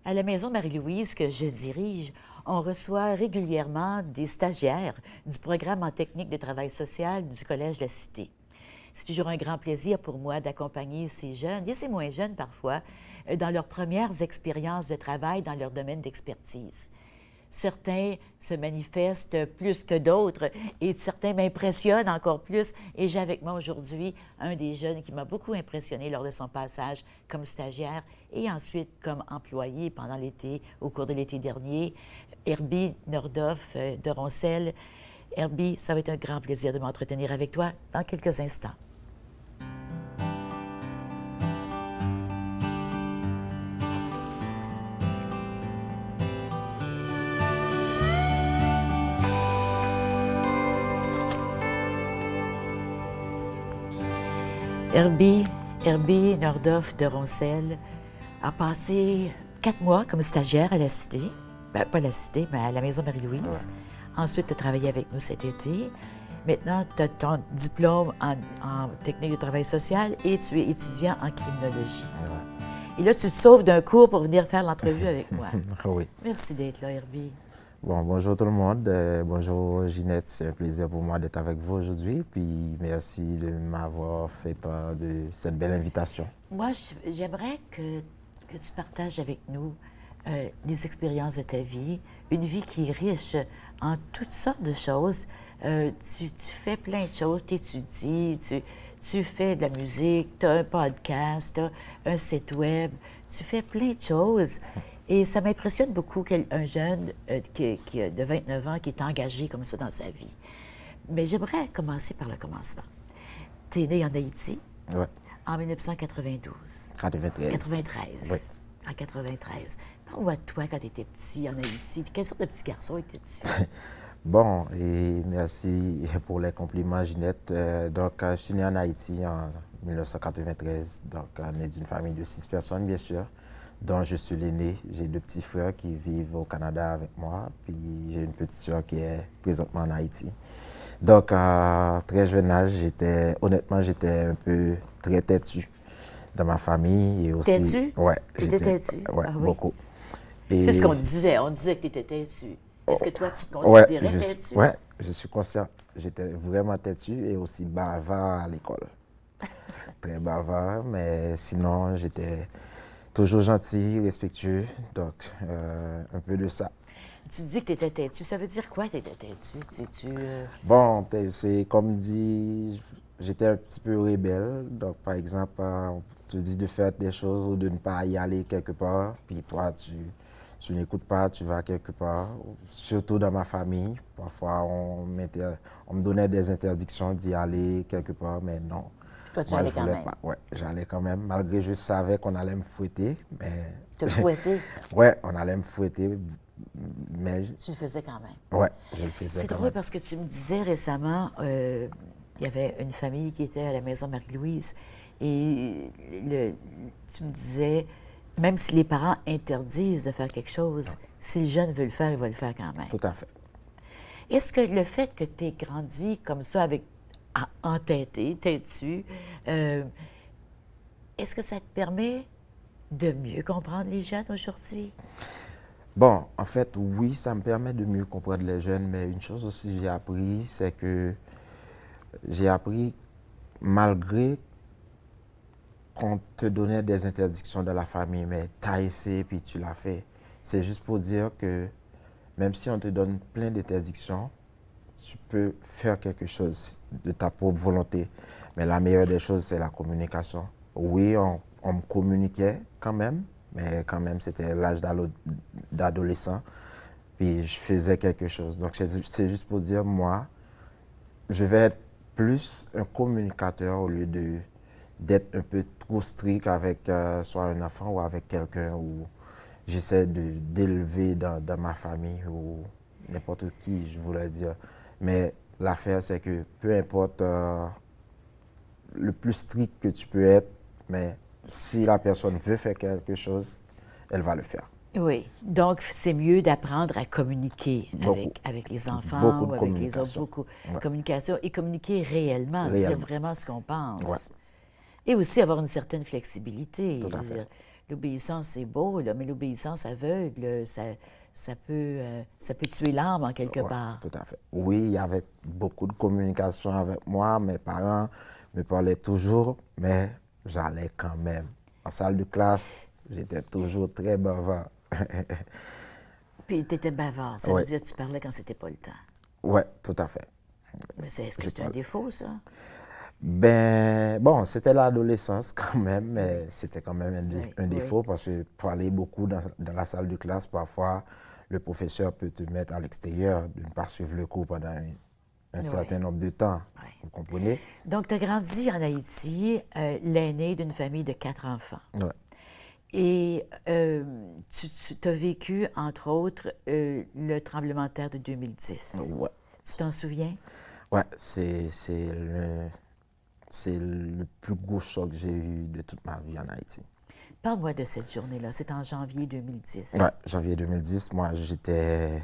À la Maison Marie-Louise que je dirige, on reçoit régulièrement des stagiaires du programme en technique de travail social du Collège La Cité. C'est toujours un grand plaisir pour moi d'accompagner ces jeunes, et ces moins jeunes parfois, dans leurs premières expériences de travail dans leur domaine d'expertise. Certains se manifestent plus que d'autres et certains m'impressionnent encore plus. Et j'ai avec moi aujourd'hui un des jeunes qui m'a beaucoup impressionné lors de son passage comme stagiaire et ensuite comme employé pendant l'été, au cours de l'été dernier, Herbie Nordoff de Roncel. Herbie, ça va être un grand plaisir de m'entretenir avec toi dans quelques instants. Herbie Nordoff de Roncel a passé 4 mois comme stagiaire à la Cité. Ben, pas à la Cité, mais à la Maison Marie-Louise. Ouais. Ensuite, tu as travaillé avec nous cet été. Maintenant, tu as ton diplôme en technique de travail social et tu es étudiant en criminologie. Ouais. Et là, tu te sauves d'un cours pour venir faire l'entrevue avec moi. Oui. Merci d'être là, Herbie. Bon, bonjour tout le monde. Bonjour Ginette, c'est un plaisir pour moi d'être avec vous aujourd'hui. Puis merci de m'avoir fait part de cette belle invitation. Moi, j'aimerais que tu partages avec nous les expériences de ta vie, une vie qui est riche en toutes sortes de choses. Tu fais plein de choses, tu étudies, tu fais de la musique, tu as un podcast, tu as un site web, tu fais plein de choses. Et ça m'impressionne beaucoup qu'un jeune qui a de 29 ans qui est engagé comme ça dans sa vie. Mais j'aimerais commencer par le commencement. Tu es né en Haïti en 1992. 93. Oui. En 93. Parle-moi de toi quand tu étais petit en Haïti. Quelle sorte de petit garçon étais-tu? Bon, et merci pour les compliments, Ginette. Donc, je suis né en Haïti en 1993. Donc, on est d'une famille de 6 personnes, bien sûr, dont je suis l'aîné. J'ai 2 petits frères qui vivent au Canada avec moi, puis j'ai une petite soeur qui est présentement en Haïti. Donc, à très jeune âge, honnêtement, j'étais un peu très têtu dans ma famille. Et aussi, têtu? Ouais. T'étais têtu? Oui, Ah, oui. Beaucoup. C'est ce qu'on disait. On disait que tu étais têtu. Est-ce que toi, tu te considérais têtu? Oui, je suis conscient. J'étais vraiment têtu et aussi bavard à l'école. Très bavard, mais sinon, j'étais toujours gentil, respectueux. Donc, un peu de ça. Tu dis que tu étais têtu. Ça veut dire quoi, tu étais têtu? Bon, c'est comme dit, j'étais un petit peu rebelle. Donc, par exemple, on te dit de faire des choses ou de ne pas y aller quelque part. Puis toi, tu n'écoutes pas, tu vas quelque part. Surtout dans ma famille. Parfois, on me donnait des interdictions d'y aller quelque part, mais non. Toi, tu allais quand même? Oui, j'allais quand même, malgré je savais qu'on allait me fouetter. Mais... Te fouetter? Oui, on allait me fouetter. Mais... Tu le faisais quand même? Oui, je le faisais quand même. C'est drôle parce que tu me disais récemment, il y avait une famille qui était à la Maison Marie-Louise et tu me disais, même si les parents interdisent de faire quelque chose, si le jeune veut le faire, il va le faire quand même. Tout à fait. Est-ce que le fait que tu aies grandi comme ça, entêté, têtu, est-ce que ça te permet de mieux comprendre les jeunes aujourd'hui? Bon, en fait, oui, ça me permet de mieux comprendre les jeunes, mais une chose aussi que j'ai appris, c'est que malgré qu'on te donnait des interdictions de la famille, mais tu as essayé puis tu l'as fait. C'est juste pour dire que même si on te donne plein d'interdictions, tu peux faire quelque chose de ta propre volonté. Mais la meilleure des choses, c'est la communication. Oui, on me communiquait quand même, mais quand même, c'était l'âge d'adolescent. Puis je faisais quelque chose. Donc, c'est juste pour dire, moi, je vais être plus un communicateur au lieu d'être un peu trop strict avec soit un enfant ou avec quelqu'un où j'essaie d'élever dans ma famille ou n'importe qui, je voulais dire. Mais l'affaire, c'est que peu importe le plus strict que tu peux être, mais si la personne veut faire quelque chose, elle va le faire. Oui. Donc, c'est mieux d'apprendre à communiquer avec les enfants ou avec les autres. Beaucoup de communication et communiquer réellement, dire vraiment ce qu'on pense. Ouais. Et aussi avoir une certaine flexibilité. Tout à fait. l'obéissance, c'est beau, là, mais l'obéissance aveugle, ça peut tuer l'âme en quelque Ouais, part. tout à fait. Oui, il y avait beaucoup de communication avec moi. Mes parents me parlaient toujours, mais j'allais quand même. En salle de classe, j'étais toujours très bavard. Puis tu étais bavard, ça veut Oui, dire que tu parlais quand c'était pas le temps. ouais, tout à fait. Mais est-ce que Je c'est un parle. défaut, ça? Ben, bon, c'était l'adolescence quand même, mais c'était quand même Oui, un oui, défaut parce que parler beaucoup dans la salle de classe, parfois, le professeur peut te mettre à l'extérieur de ne pas suivre le cours pendant un oui, certain nombre de temps. oui. Vous comprenez? Donc, tu as grandi en Haïti, l'aîné d'une famille de 4 enfants. Ouais. Et tu as vécu, entre autres, le tremblement de terre de 2010. Ouais. Tu t'en souviens? Ouais, c'est le plus gros choc que j'ai eu de toute ma vie en Haïti. Parle-moi de cette journée-là. C'est en janvier 2010. Ouais, janvier 2010, moi j'étais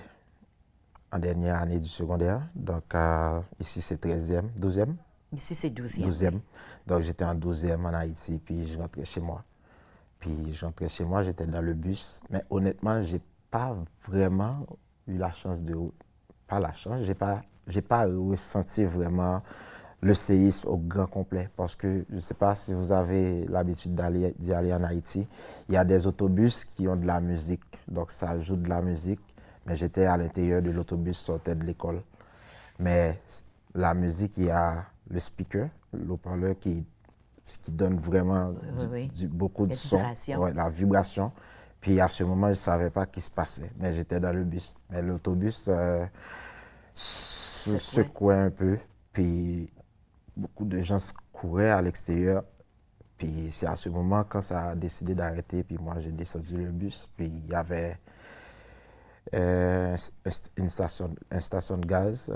en dernière année du secondaire, donc ici c'est 13e, 12e, Ici, c'est 12e, 12e. oui. Donc j'étais en 12e en Haïti, puis je rentrais chez moi. Puis je rentrais chez moi, j'étais dans le bus, mais honnêtement, j'ai pas vraiment eu la chance de... Pas la chance, j'ai pas ressenti vraiment le séisme au grand complet, parce que je ne sais pas si vous avez l'habitude d'y aller en Haïti, il y a des autobus qui ont de la musique, donc ça joue de la musique, mais j'étais à l'intérieur de l'autobus, sortais de l'école. Mais la musique, il y a le speaker, l'haut-parleur qui donne vraiment Oui, oui. beaucoup de La son, vibration. ouais, la vibration. Puis à ce moment, je ne savais pas ce qui se passait, mais j'étais dans le bus. Mais l'autobus se Secouait. secouait un peu, puis beaucoup de gens couraient à l'extérieur. Puis c'est à ce moment, quand ça a décidé d'arrêter, puis moi j'ai descendu le bus, puis il y avait une station de gaz,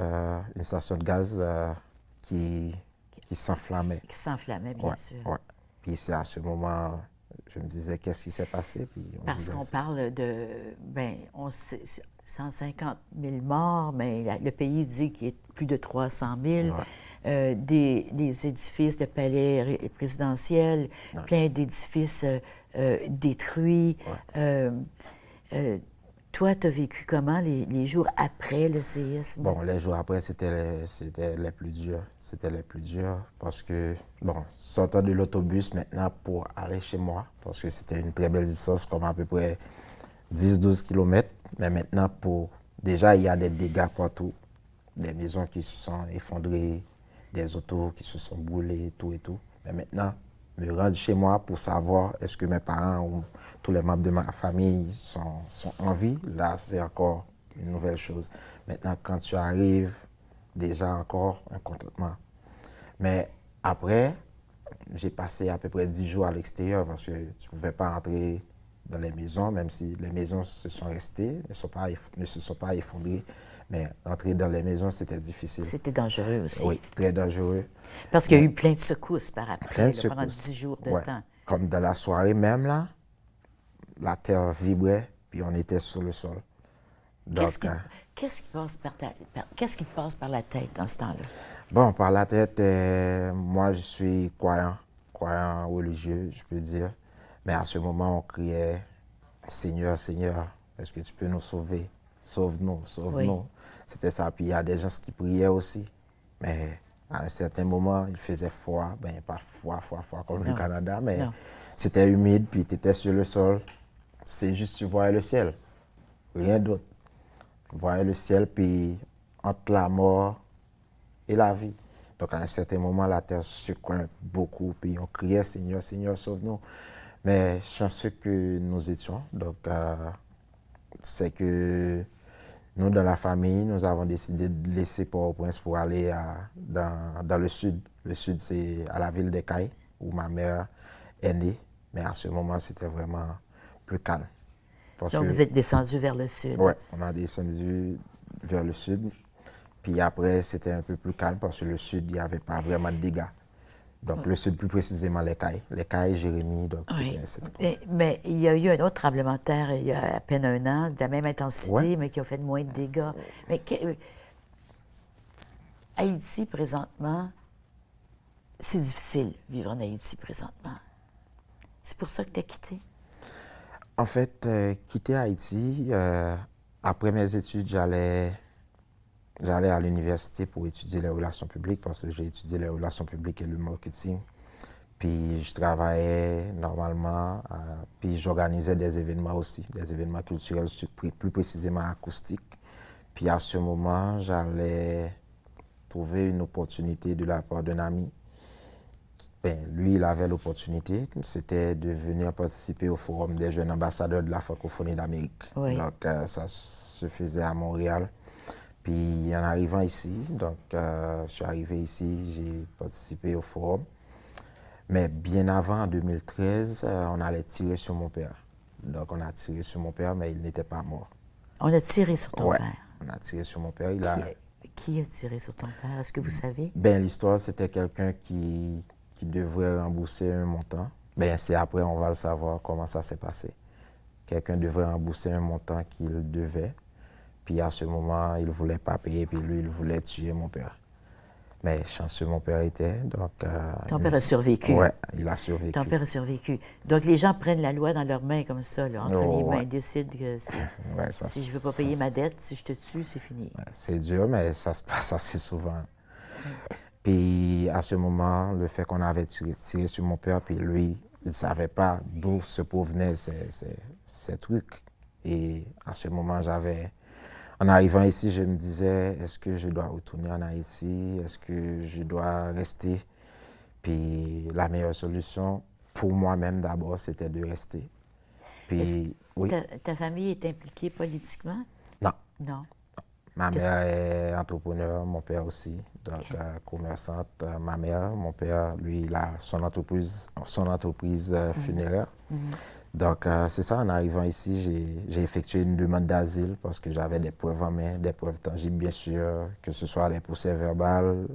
qui, qui s'enflammait. Qui s'enflammait, bien Ouais, sûr. ouais. Puis c'est à ce moment, je me disais, qu'est-ce qui s'est passé? Puis on Parce disait qu'on ça. parle de, ben, on sait, 150 000 morts, mais le pays dit qu'il y a plus de 300 000. Ouais. Des édifices de palais présidentiels, Ouais. plein d'édifices détruits. Ouais. Toi, tu as vécu comment les jours après le séisme? Bon, les jours après, c'était les plus durs. C'était les plus durs parce que, bon, sortant de l'autobus maintenant pour aller chez moi, parce que c'était une très belle distance, comme à peu près 10-12 kilomètres. Mais maintenant, déjà, il y a des dégâts partout. Des maisons qui se sont effondrées, des autos qui se sont brûlées, tout et tout. Mais maintenant, me rendre chez moi pour savoir est-ce que mes parents ou tous les membres de ma famille sont en vie, là, c'est encore une nouvelle chose. Maintenant, quand tu arrives, déjà encore un contentement. Mais après, j'ai passé à peu près 10 jours à l'extérieur parce que tu ne pouvais pas entrer dans les maisons, même si les maisons se sont restées, ne se sont pas effondrées. Mais entrer dans les maisons, c'était difficile. C'était dangereux aussi. Oui, très dangereux. Parce qu'il y a Mais eu plein de secousses par après, plein de là, pendant secousses. 10 jours de Ouais. temps. Comme dans la soirée même, là, la terre vibrait, puis on était sur le sol. Qu'est-ce Donc, qui, qu'est-ce qui passe qu'est-ce qui te passe par la tête dans ce temps-là? bon, par la tête, moi, je suis croyant religieux, je peux dire. Mais à ce moment, on criait, Seigneur, Seigneur, est-ce que tu peux nous sauver? Sauve-nous, sauve-nous. Oui. C'était ça. Puis il y a des gens qui priaient aussi. Mais à un certain moment, il faisait froid. Ben, pas froid comme le Non. Canada, mais Non. c'était humide, puis tu étais sur le sol. C'est juste, tu voyais le ciel. Rien d'autre. Tu voyais le ciel, puis entre la mort et la vie. Donc, à un certain moment, la terre secouait beaucoup, puis on criait, Seigneur, Seigneur, sauve-nous. Mais chanceux que nous étions, donc c'est que nous, dans la famille, nous avons décidé de laisser Port-au-Prince pour aller dans le sud. Le sud, c'est à la ville d'Écailles, où ma mère est née. Mais à ce moment, c'était vraiment plus calme. Parce Donc, que, vous êtes descendu vers le sud. ouais, on a descendu vers le sud. Puis après, c'était un peu plus calme parce que le sud, il n'y avait pas vraiment de dégâts. Donc, le sud, plus précisément, l'Écaille, Jérémie, donc Oui. c'était quoi? Mais il y a eu un autre tremblement de terre il y a à peine un an, de la même intensité, Ouais. mais qui a fait moins de dégâts. Mais Haïti, présentement, c'est difficile vivre en Haïti présentement. C'est pour ça que tu as quitté. En fait, quitter Haïti, après mes études, j'allais à l'université pour étudier les relations publiques parce que j'ai étudié les relations publiques et le marketing. Puis je travaillais normalement, puis j'organisais des événements aussi, des événements culturels, plus précisément acoustiques. Puis à ce moment, j'allais trouver une opportunité de la part d'un ami. Ben, lui, il avait l'opportunité, c'était de venir participer au Forum des jeunes ambassadeurs de la francophonie d'Amérique. Oui. Donc, ça se faisait à Montréal. Puis, en arrivant ici, donc, je suis arrivé ici, j'ai participé au Forum. Mais bien avant, en 2013, on allait tirer sur mon père. Donc, on a tiré sur mon père, mais il n'était pas mort. On a tiré sur ton Ouais, père. on a tiré sur mon père. Qui a tiré sur ton père? Est-ce que vous savez? Ben, l'histoire, c'était quelqu'un qui devrait rembourser un montant. Ben, c'est après, on va le savoir comment ça s'est passé. Quelqu'un devrait rembourser un montant qu'il devait. Puis à ce moment, il ne voulait pas payer, puis lui, il voulait tuer mon père. Mais chanceux, mon père était. Donc, Ton père a survécu. Ouais, il a survécu. Ton père a survécu. Donc, les gens prennent la loi dans leurs mains comme ça, là, entre les mains. Ouais. Ils décident que si je ne veux pas payer ma dette, si je te tue, c'est fini. C'est dur, mais ça se passe assez souvent. Puis à ce moment, le fait qu'on avait tiré sur mon père, puis lui, il ne savait pas d'où se provenaient ces trucs. Et à ce moment, en arrivant ici, je me disais, est-ce que je dois retourner en Haïti? Est-ce que je dois rester? Puis la meilleure solution, pour moi-même d'abord, c'était de rester. Puis, oui. Ta famille est impliquée politiquement? Non. Non. Ma mère est entrepreneur, mon père aussi, donc commerçante. Ma mère, mon père, lui, il a son entreprise funéraire. Donc, c'est ça, en arrivant ici, j'ai effectué une demande d'asile parce que j'avais des preuves en main, des preuves tangibles, bien sûr, que ce soit les procès-verbal,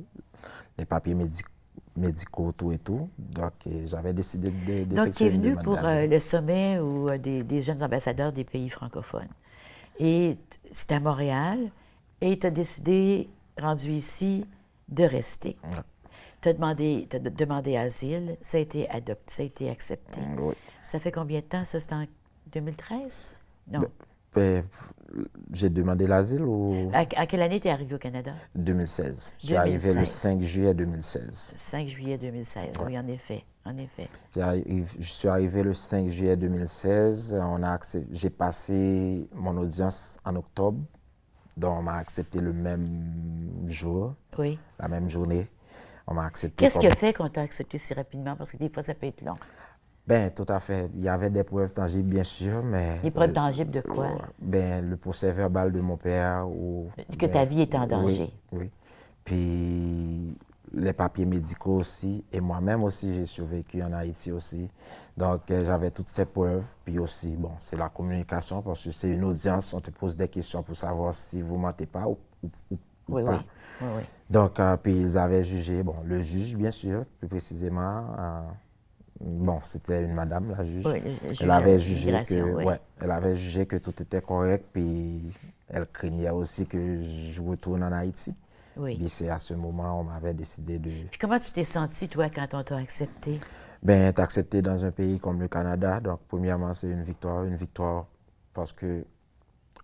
les papiers médicaux, tout et tout. Donc, j'avais décidé d'effectuer une demande d'asile. Donc, tu es venu pour le sommet ou des jeunes ambassadeurs des pays francophones. Et c'était à Montréal. Et tu as décidé, rendu ici, de rester. Ouais. Tu as demandé asile, ça a été accepté. Oui. Ça fait combien de temps, ça? C'était en 2013? Non. J'ai demandé l'asile ou... À quelle année tu es arrivé au Canada? 2016. Je suis arrivé le 5 juillet 2016. 5 juillet 2016, ouais. Oui, en effet. En effet. Je suis arrivé le 5 juillet 2016. J'ai passé mon audience en octobre. Donc, on m'a accepté le même jour, oui. La même journée. On m'a accepté. Qu'est-ce qui a fait qu'on t'a accepté si rapidement? Parce que des fois, ça peut être long. Ben, tout à fait. Il y avait des preuves tangibles, bien sûr, mais... Des preuves tangibles de quoi? Ben, le procès-verbal de mon père que ta vie est en danger. Oui. Puis, les papiers médicaux aussi. Et moi-même aussi, j'ai survécu en Haïti aussi. Donc, j'avais toutes ces preuves. Puis aussi, bon, c'est la communication parce que c'est une audience. On te pose des questions pour savoir si vous ne mentez pas ou oui, pas. Oui. Donc, puis ils avaient jugé, bon, le juge, bien sûr, plus précisément, bon, c'était une madame, la juge. Oui, elle avait jugé que tout était correct, puis elle craignait aussi que je retourne en Haïti. Oui. Puis c'est à ce moment on m'avait décidé de... Puis comment tu t'es senti, toi, quand on t'a accepté? Ben, t'es accepté dans un pays comme le Canada. Donc, premièrement, c'est une victoire parce que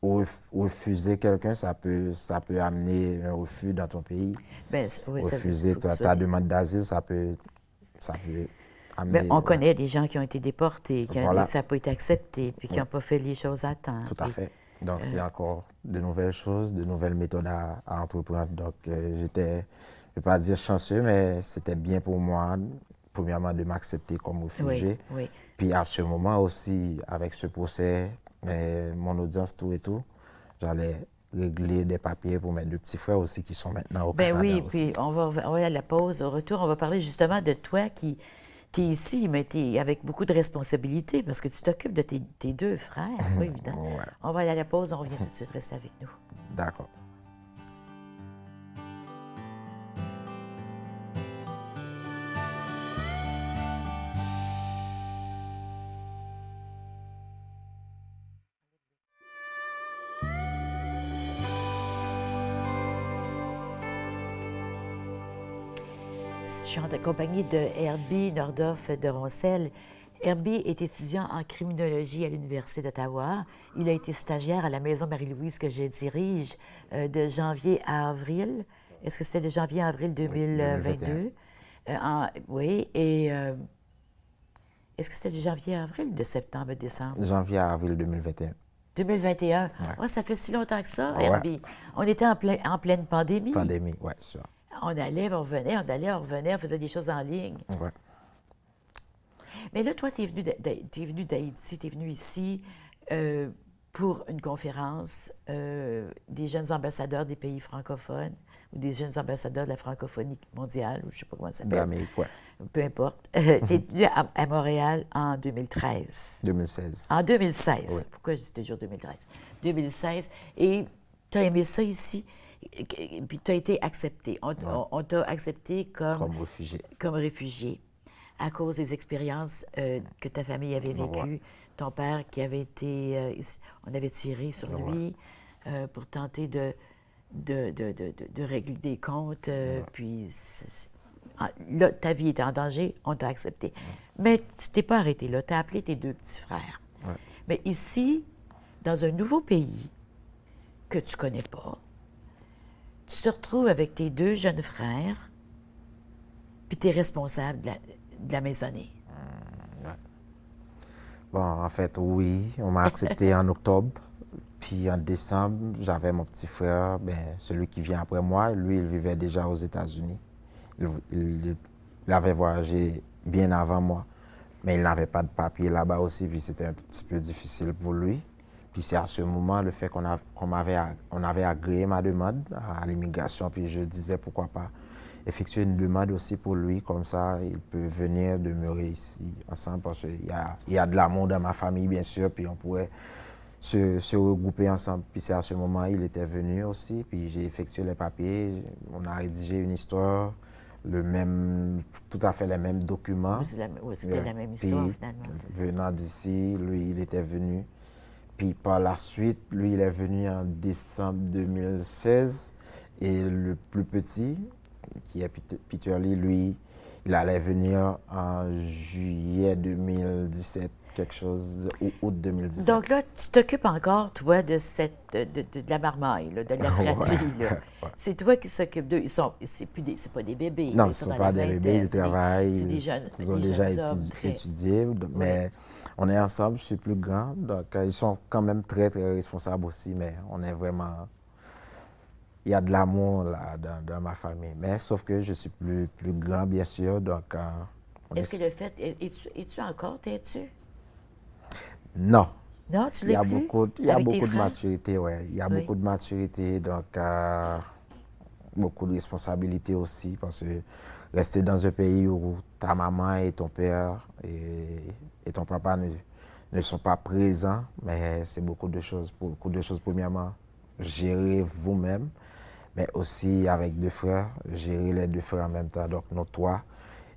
refuser quelqu'un, ça peut amener un refus dans ton pays. Ben, oui, refuser ta demande d'asile, ça peut amener... Ben, on connaît des gens qui ont été déportés, Voilà. ça n'a pas été accepté, puis qui n'ont pas fait les choses à temps. Tout à fait. Donc, c'est encore de nouvelles choses, de nouvelles méthodes à entreprendre. Donc, j'étais, je ne vais pas dire chanceux, mais c'était bien pour moi, premièrement, de m'accepter comme réfugié. Oui. Puis à ce moment aussi, avec ce procès, mon audience, tout et tout, j'allais régler des papiers pour mes deux petits frères aussi qui sont maintenant au Canada. Oui, aussi. Puis on va aller à la pause. Au retour, on va parler justement de toi qui es ici, mais tu es avec beaucoup de responsabilités parce que tu t'occupes de tes deux frères, pas évident. Ouais. On va aller à la pause, on revient tout de suite. Reste avec nous. D'accord. Je suis en compagnie de Herbie Nordhoff de Roncel. Herbie est étudiant en criminologie à l'Université d'Ottawa. Il a été stagiaire à la Maison Marie-Louise que je dirige de janvier à avril. Est-ce que c'était de janvier à avril 2022? Oui, et est-ce que c'était de janvier à avril, de septembre à décembre? Janvier à avril 2021. 2021. Ouais. Oh, ça fait si longtemps que ça, Ouais. Herbie. On était en pleine pandémie. Pandémie, oui, ça. On allait, on revenait, on faisait des choses en ligne. Ouais. Mais là, toi, tu es venu d'Haïti, tu es venu ici pour une conférence des jeunes ambassadeurs des pays francophones ou des jeunes ambassadeurs de la francophonie mondiale, ou je ne sais pas comment ça s'appelle. D'Amérique, oui. Peu importe. Tu es venu à Montréal en 2013. 2016. En 2016. Oui. Pourquoi je dis toujours 2013? 2016. Et tu as aimé ça ici, et puis tu as été accepté. On t'a accepté Comme réfugié. comme réfugié à cause des expériences que ta famille avait vécues. Ouais. Ton père qui avait été... on avait tiré sur lui pour tenter de régler des comptes. Puis là, ta vie était en danger, on t'a accepté. Mais tu t'es pas arrêté là. Tu as appelé tes deux petits frères. Ouais. Mais ici, dans un nouveau pays que tu connais pas, tu te retrouves avec tes deux jeunes frères, puis tu es responsable de la maisonnée. Bon, en fait, oui, on m'a accepté en octobre. Puis en décembre, j'avais mon petit frère, celui qui vient après moi. Lui, il vivait déjà aux États-Unis. Il avait voyagé bien avant moi, mais il n'avait pas de papier là-bas aussi, puis c'était un petit peu difficile pour lui. Puis c'est à ce moment, le fait qu'on avait agréé ma demande à l'immigration, puis je disais pourquoi pas effectuer une demande aussi pour lui, comme ça il peut venir demeurer ici ensemble, parce qu'il y a de l'amour dans ma famille, bien sûr, puis on pourrait se regrouper ensemble. Puis c'est à ce moment, il était venu aussi, puis j'ai effectué les papiers, on a rédigé une histoire, tout à fait les mêmes documents. C'était la même histoire, finalement. Venant d'ici, lui, il était venu. Puis par la suite, lui, il est venu en décembre 2016. Et le plus petit, qui est Peter Lee, lui, il allait venir en juillet 2017, quelque chose, ou août 2017. Donc là, tu t'occupes encore, toi, de la marmaille, là, de la fratrie. Là. Ouais. C'est toi qui s'occupe d'eux. C'est pas des bébés. Non, ils ce ne sont sont pas des bébés, ils travaillent, c'est des jeunes, ils ont des déjà jeunes hommes étudié, mais on est ensemble, je suis plus grand, donc ils sont quand même très, très responsables aussi, mais on est vraiment... Il y a de l'amour là dans ma famille, mais sauf que je suis plus grand, bien sûr, donc... Est-ce que le fait... Es-tu encore, t'es-tu? Non. Non, tu l'es plus? Il y a beaucoup de maturité, oui. Il y a Oui. beaucoup de maturité, donc beaucoup de responsabilité aussi, parce que rester dans un pays où ta maman et ton père et ton papa ne sont pas présents, mais c'est beaucoup de choses. Premièrement, gérer vous-même, mais aussi avec deux frères, gérer les deux frères en même temps. Donc, nous trois,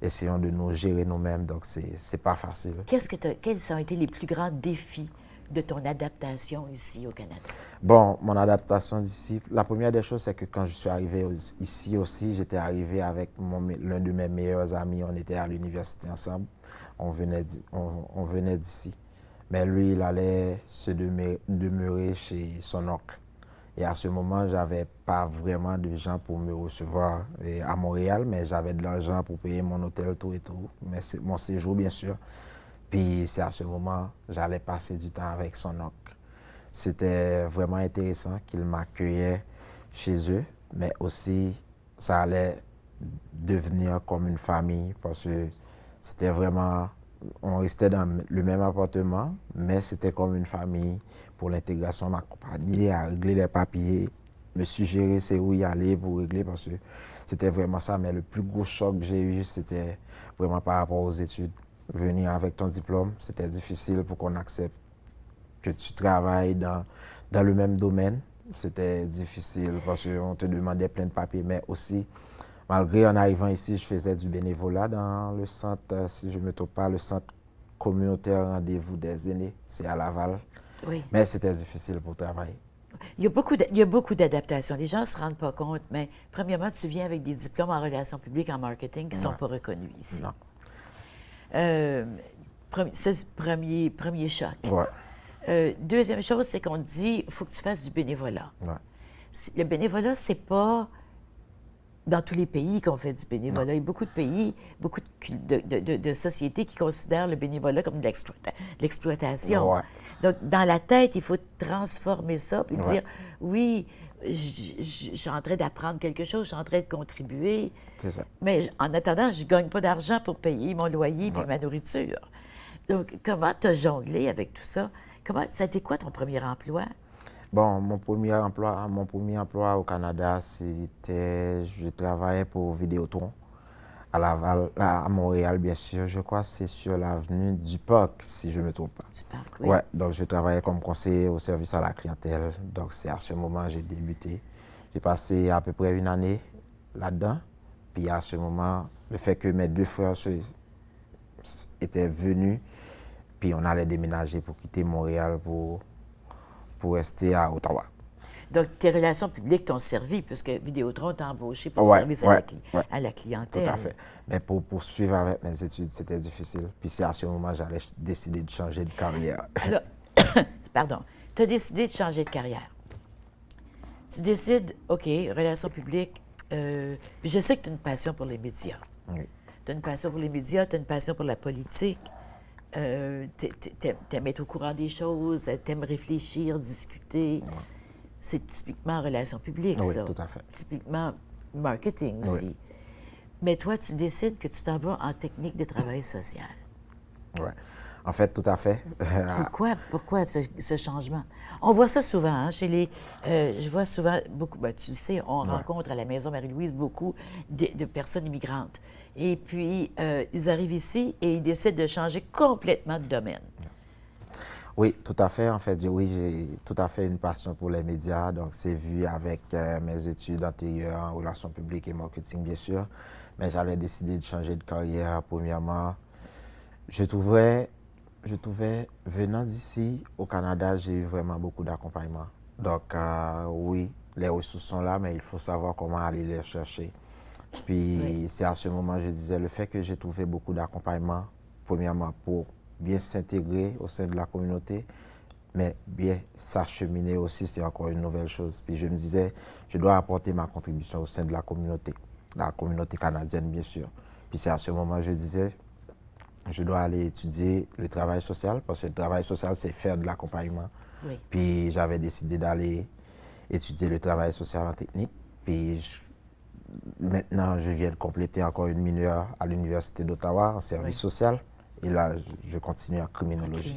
essayons de nous gérer nous-mêmes, donc c'est pas facile. Quels ont été les plus grands défis de ton adaptation ici au Canada? Bon, mon adaptation d'ici, la première des choses, c'est que quand je suis arrivé ici aussi, j'étais arrivé avec l'un de mes meilleurs amis. On était à l'université ensemble. On venait d'ici. Mais lui, il allait se demeurer chez son oncle. Et à ce moment, je n'avais pas vraiment de gens pour me recevoir à Montréal, mais j'avais de l'argent pour payer mon hôtel, tout et tout. Mais c'est mon séjour, bien sûr. Puis c'est à ce moment, j'allais passer du temps avec son oncle. C'était vraiment intéressant qu'il m'accueillait chez eux, mais aussi, ça allait devenir comme une famille, parce que c'était vraiment... On restait dans le même appartement, mais c'était comme une famille. Pour l'intégration, m'accompagner à régler les papiers, me suggérer c'est où y aller pour régler, parce que c'était vraiment ça. Mais le plus gros choc que j'ai eu, c'était vraiment par rapport aux études. Venir avec ton diplôme, c'était difficile pour qu'on accepte que tu travailles dans le même domaine. C'était difficile parce qu'on te demandait plein de papiers, mais aussi, malgré en arrivant ici, je faisais du bénévolat dans le centre, si je ne me trompe pas, le centre communautaire rendez-vous des aînés, c'est à Laval. Oui. Mais c'était difficile pour travailler. Il y a beaucoup d'adaptations. Les gens ne se rendent pas compte, mais premièrement, tu viens avec des diplômes en relations publiques, en marketing qui ne sont pas reconnus ici. Non. Ça, c'est premier choc. Ouais. Deuxième chose, c'est qu'on te dit, il faut que tu fasses du bénévolat. Ouais. Le bénévolat, c'est pas dans tous les pays qu'on fait du bénévolat. Non. Il y a beaucoup de pays, beaucoup de sociétés qui considèrent le bénévolat comme de l'exploitation. Ouais. Donc, dans la tête, il faut transformer ça puis Ouais. dire, oui, je suis en train d'apprendre quelque chose, je suis en train de contribuer, C'est ça. mais en attendant, je ne gagne pas d'argent pour payer mon loyer et Ouais. ma nourriture. Donc, comment tu as jonglé avec tout ça? Ça a été quoi ton premier emploi? Bon, mon premier emploi au Canada, je travaillais pour Vidéotron à Laval, à Montréal, bien sûr. Je crois que c'est sur l'avenue du Parc, si je ne me trompe pas. Du parc, oui. Ouais, donc je travaillais comme conseiller au service à la clientèle. Donc c'est à ce moment que j'ai débuté. J'ai passé à peu près une année là-dedans. Puis à ce moment, le fait que mes deux frères étaient venus, puis on allait déménager pour quitter Montréal pour rester à Ottawa. Donc, tes relations publiques t'ont servi, puisque Vidéotron t'a embauché pour Ouais, service ouais, ouais. à la clientèle. Tout à fait. Mais pour poursuivre avec mes études, c'était difficile. Puis c'est à ce moment que j'allais décider de changer de carrière. Alors, pardon, tu as décidé de changer de carrière. Tu décides, OK, relations publiques, puis je sais que tu as une passion pour les médias. Oui. Tu as une passion pour les médias, tu as une passion pour la politique. T'aimes être au courant des choses, t'aimes réfléchir, discuter. Ouais. C'est typiquement relations publiques, oui, ça. Tout à fait. Typiquement marketing aussi. Oui. Mais toi, tu décides que tu t'en vas en technique de travail social. Oui. En fait, tout à fait. Pourquoi ce changement? On voit ça souvent, hein, chez les... je vois souvent beaucoup... Ben, tu le sais, on rencontre à la Maison Marie-Louise beaucoup de personnes immigrantes. Et puis, ils arrivent ici et ils décident de changer complètement de domaine. Oui, tout à fait. En fait, j'ai tout à fait une passion pour les médias. Donc, c'est vu avec mes études antérieures en relations publiques et marketing, bien sûr. Mais j'allais décider de changer de carrière. Premièrement, je trouvais, venant d'ici, au Canada, j'ai eu vraiment beaucoup d'accompagnement. Donc, oui, les ressources sont là, mais il faut savoir comment aller les chercher. Puis, c'est à ce moment, je disais, le fait que j'ai trouvé beaucoup d'accompagnement, premièrement, pour bien s'intégrer au sein de la communauté, mais bien s'acheminer aussi, c'est encore une nouvelle chose. Puis je me disais, je dois apporter ma contribution au sein de la communauté canadienne, bien sûr. Puis c'est à ce moment que je disais, je dois aller étudier le travail social, parce que le travail social, c'est faire de l'accompagnement. Oui. Puis j'avais décidé d'aller étudier le travail social en technique. Puis maintenant, je viens de compléter encore une mineure à l'Université d'Ottawa en service social. Et là, je continue en criminologie.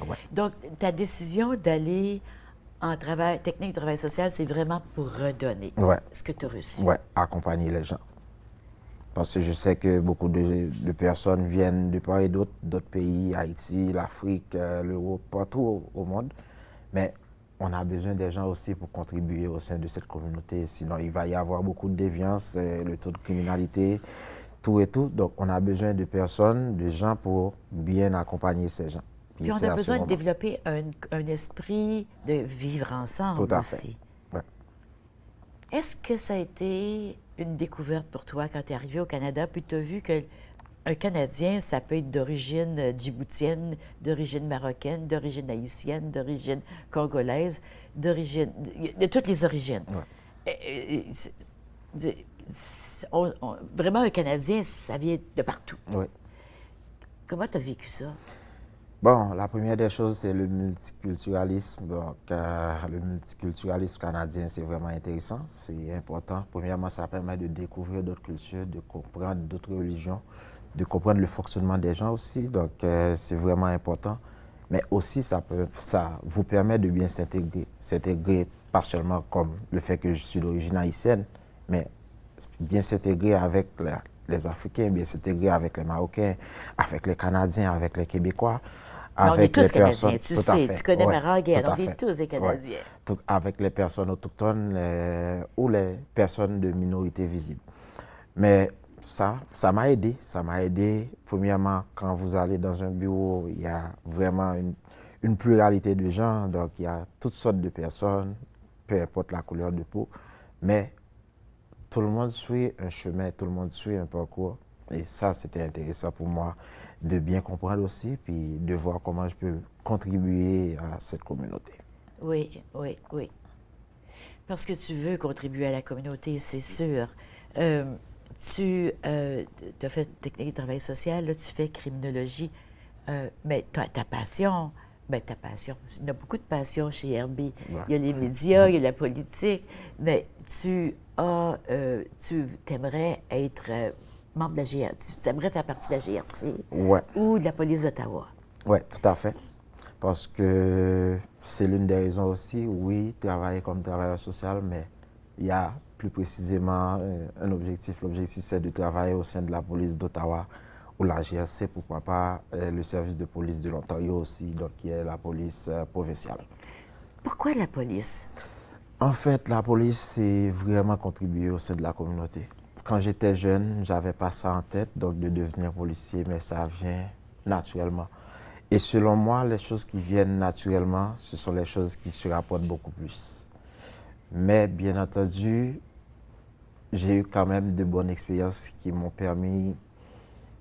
Ouais. Donc, ta décision d'aller en technique de travail social, c'est vraiment pour redonner ce que tu as reçu. Oui, accompagner les gens. Parce que je sais que beaucoup de personnes viennent de part et d'autres pays, Haïti, l'Afrique, l'Europe, partout au monde. Mais on a besoin des gens aussi pour contribuer au sein de cette communauté. Sinon, il va y avoir beaucoup de déviance, le taux de criminalité, tout et tout. Donc, on a besoin de personnes, de gens pour bien accompagner ces gens. Puis on a besoin de développer un esprit de vivre ensemble tout à aussi. Fait. Ouais. Est-ce que ça a été une découverte pour toi quand tu es arrivé au Canada, puis tu as vu qu'un Canadien, ça peut être d'origine djiboutienne, d'origine marocaine, d'origine haïtienne, d'origine congolaise, de toutes les origines. Ouais. Vraiment, un Canadien, ça vient de partout. Oui. Comment tu as vécu ça? Bon, la première des choses, c'est le multiculturalisme. Donc, le multiculturalisme canadien, c'est vraiment intéressant, c'est important. Premièrement, ça permet de découvrir d'autres cultures, de comprendre d'autres religions, de comprendre le fonctionnement des gens aussi. Donc, c'est vraiment important. Mais aussi, ça vous permet de bien s'intégrer. S'intégrer pas seulement comme le fait que je suis d'origine haïtienne, mais bien s'intégrer avec les Africains, bien s'intégrer avec les Marocains, avec les Canadiens, avec les Québécois. On est tous Canadiens, tu sais, tu connais ouais, Marocain, on est tous des Canadiens. Ouais. Avec les personnes autochtones ou les personnes de minorités visibles. Mais ça m'a aidé. Ça m'a aidé, premièrement, quand vous allez dans un bureau, il y a vraiment une pluralité de gens, donc il y a toutes sortes de personnes, peu importe la couleur de peau, mais tout le monde suit un chemin, tout le monde suit un parcours. Et ça, c'était intéressant pour moi de bien comprendre aussi, puis de voir comment je peux contribuer à cette communauté. Oui, oui, oui. Parce que tu veux contribuer à la communauté, c'est sûr. Euh, tu as fait technique de travail social, là, tu fais criminologie, mais ta passion, ben ta passion, il y a beaucoup de passion chez Herbie. Ouais. Il y a les médias, il y a la politique, mais tu aimerais être membre de la GRC, tu aimerais faire partie de la GRC Ouais, ou de la police d'Ottawa. ouais, tout à fait. Parce que c'est l'une des raisons aussi, oui, travailler comme travailleur social, mais il y a plus précisément un objectif. L'objectif, c'est de travailler au sein de la police d'Ottawa ou la GRC, pourquoi pas le service de police de l'Ontario aussi, donc qui est la police provinciale. Pourquoi la police? En fait, la police, c'est vraiment contribuer au sein de la communauté. Quand j'étais jeune, j'avais pas ça en tête, donc de devenir policier, mais ça vient naturellement. Et selon moi, les choses qui viennent naturellement, ce sont les choses qui se rapportent beaucoup plus. Mais bien entendu, j'ai eu quand même de bonnes expériences qui m'ont permis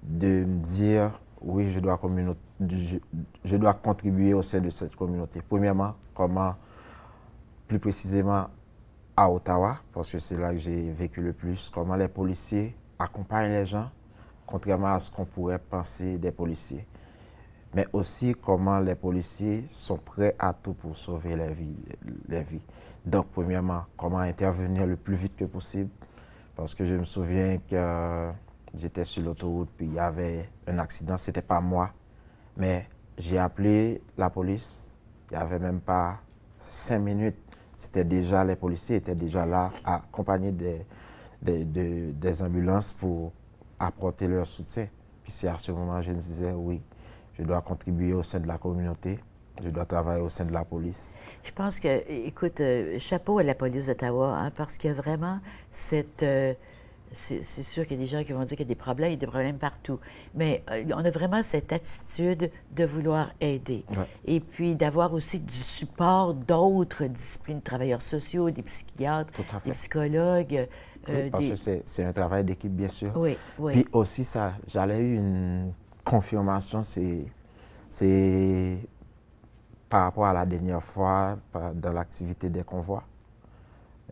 de me dire, oui, je dois contribuer au sein de cette communauté. Premièrement, comment, plus précisément à Ottawa, parce que c'est là que j'ai vécu le plus, comment les policiers accompagnent les gens, contrairement à ce qu'on pourrait penser des policiers. Mais aussi comment les policiers sont prêts à tout pour sauver les vies. Donc, premièrement, comment intervenir le plus vite que possible, parce que je me souviens que j'étais sur l'autoroute, puis il y avait un accident, c'était pas moi, mais j'ai appelé la police, il n'y avait même pas 5 minutes, c'était déjà, les policiers étaient déjà là, accompagnés des ambulances pour apporter leur soutien. Puis c'est à ce moment que je me disais, oui, je dois contribuer au sein de la communauté, je dois travailler au sein de la police. Je pense que, écoute, chapeau à la police d'Ottawa, hein, parce qu'il y a vraiment cette... c'est sûr qu'il y a des gens qui vont dire qu'il y a il y a des problèmes partout, mais on a vraiment cette attitude de vouloir aider. Ouais. Et puis d'avoir aussi du support d'autres disciplines, travailleurs sociaux, des psychiatres, Tout à fait. des psychologues. Oui, parce que c'est un travail d'équipe, bien sûr. Oui, oui. Puis aussi, ça, j'allais eu une confirmation, c'est par rapport à la dernière fois, dans l'activité des convois,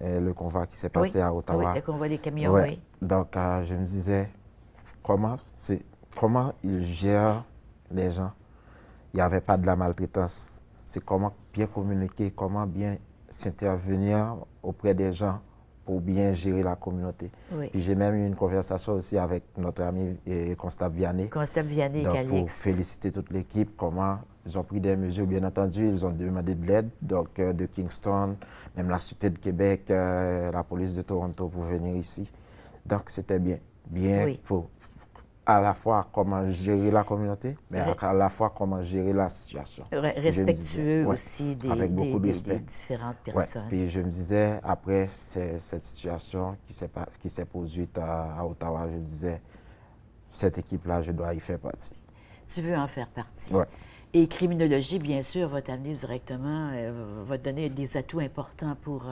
le convoi qui s'est passé Oui, à oui, Ottawa. le convoi des camions, Ouais. oui. Donc, je me disais, comment ils gèrent les gens. Il n'y avait pas de la maltraitance. C'est comment bien communiquer, comment bien s'intervenir auprès des gens pour bien gérer la communauté. Oui. Puis j'ai même eu une conversation aussi avec notre ami Constable Vianney. Constable Vianney et Donc, pour Calixte. féliciter toute l'équipe, comment ils ont pris des mesures, bien entendu, ils ont demandé de l'aide, donc de Kingston, même la Sûreté de Québec, la police de Toronto pour venir ici. Donc, c'était bien. Bien Oui. pour à la fois comment gérer la communauté, mais à la fois comment gérer la situation. Respectueux Ouais, aussi avec beaucoup de respect. des différentes Ouais. personnes. Puis je me disais, après cette situation qui s'est produite à Ottawa, je me disais, cette équipe-là, je dois y faire partie. Tu veux en faire partie. Ouais. Et criminologie, bien sûr, va t'amener directement, va te donner des atouts importants pour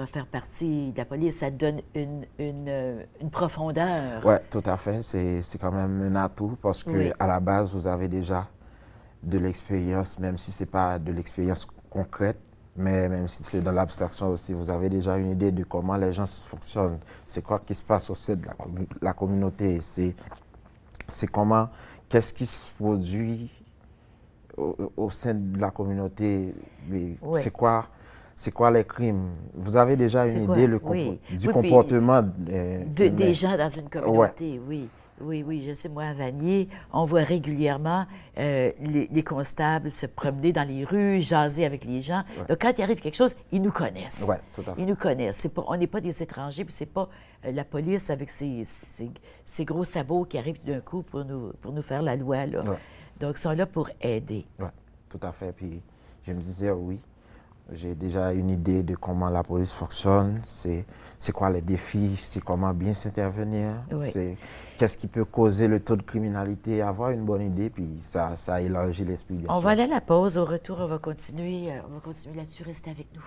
faire partie de la police. Ça te donne une profondeur. Oui, tout à fait. C'est quand même un atout parce que Oui. à la base, vous avez déjà de l'expérience, même si ce n'est pas de l'expérience concrète, mais même si c'est dans l'abstraction aussi, vous avez déjà une idée de comment les gens fonctionnent. C'est quoi qui se passe au sein de la communauté. C'est comment, qu'est-ce qui se produit au sein de la communauté. Oui. C'est quoi les crimes? Vous avez déjà C'est une quoi? idée Oui. du Oui, puis comportement des gens dans une communauté, oui. Oui, oui, je sais, moi, à Vanier, on voit régulièrement les constables se promener dans les rues, jaser avec les gens. Ouais. Donc, quand il arrive quelque chose, ils nous connaissent. Ouais, tout à fait. Ils nous connaissent. On n'est pas des étrangers, puis c'est pas la police avec ses gros sabots qui arrivent d'un coup pour nous faire la loi, là. Ouais. Donc, ils sont là pour aider. Oui, tout à fait. Puis je me disais, oui, j'ai déjà une idée de comment la police fonctionne, c'est quoi les défis, c'est comment bien s'intervenir, Oui. c'est qu'est-ce qui peut causer le taux de criminalité, avoir une bonne idée, puis ça élargit l'esprit, bien On sûr. va aller à la pause. Au retour, on va continuer là-dessus. Restez avec nous.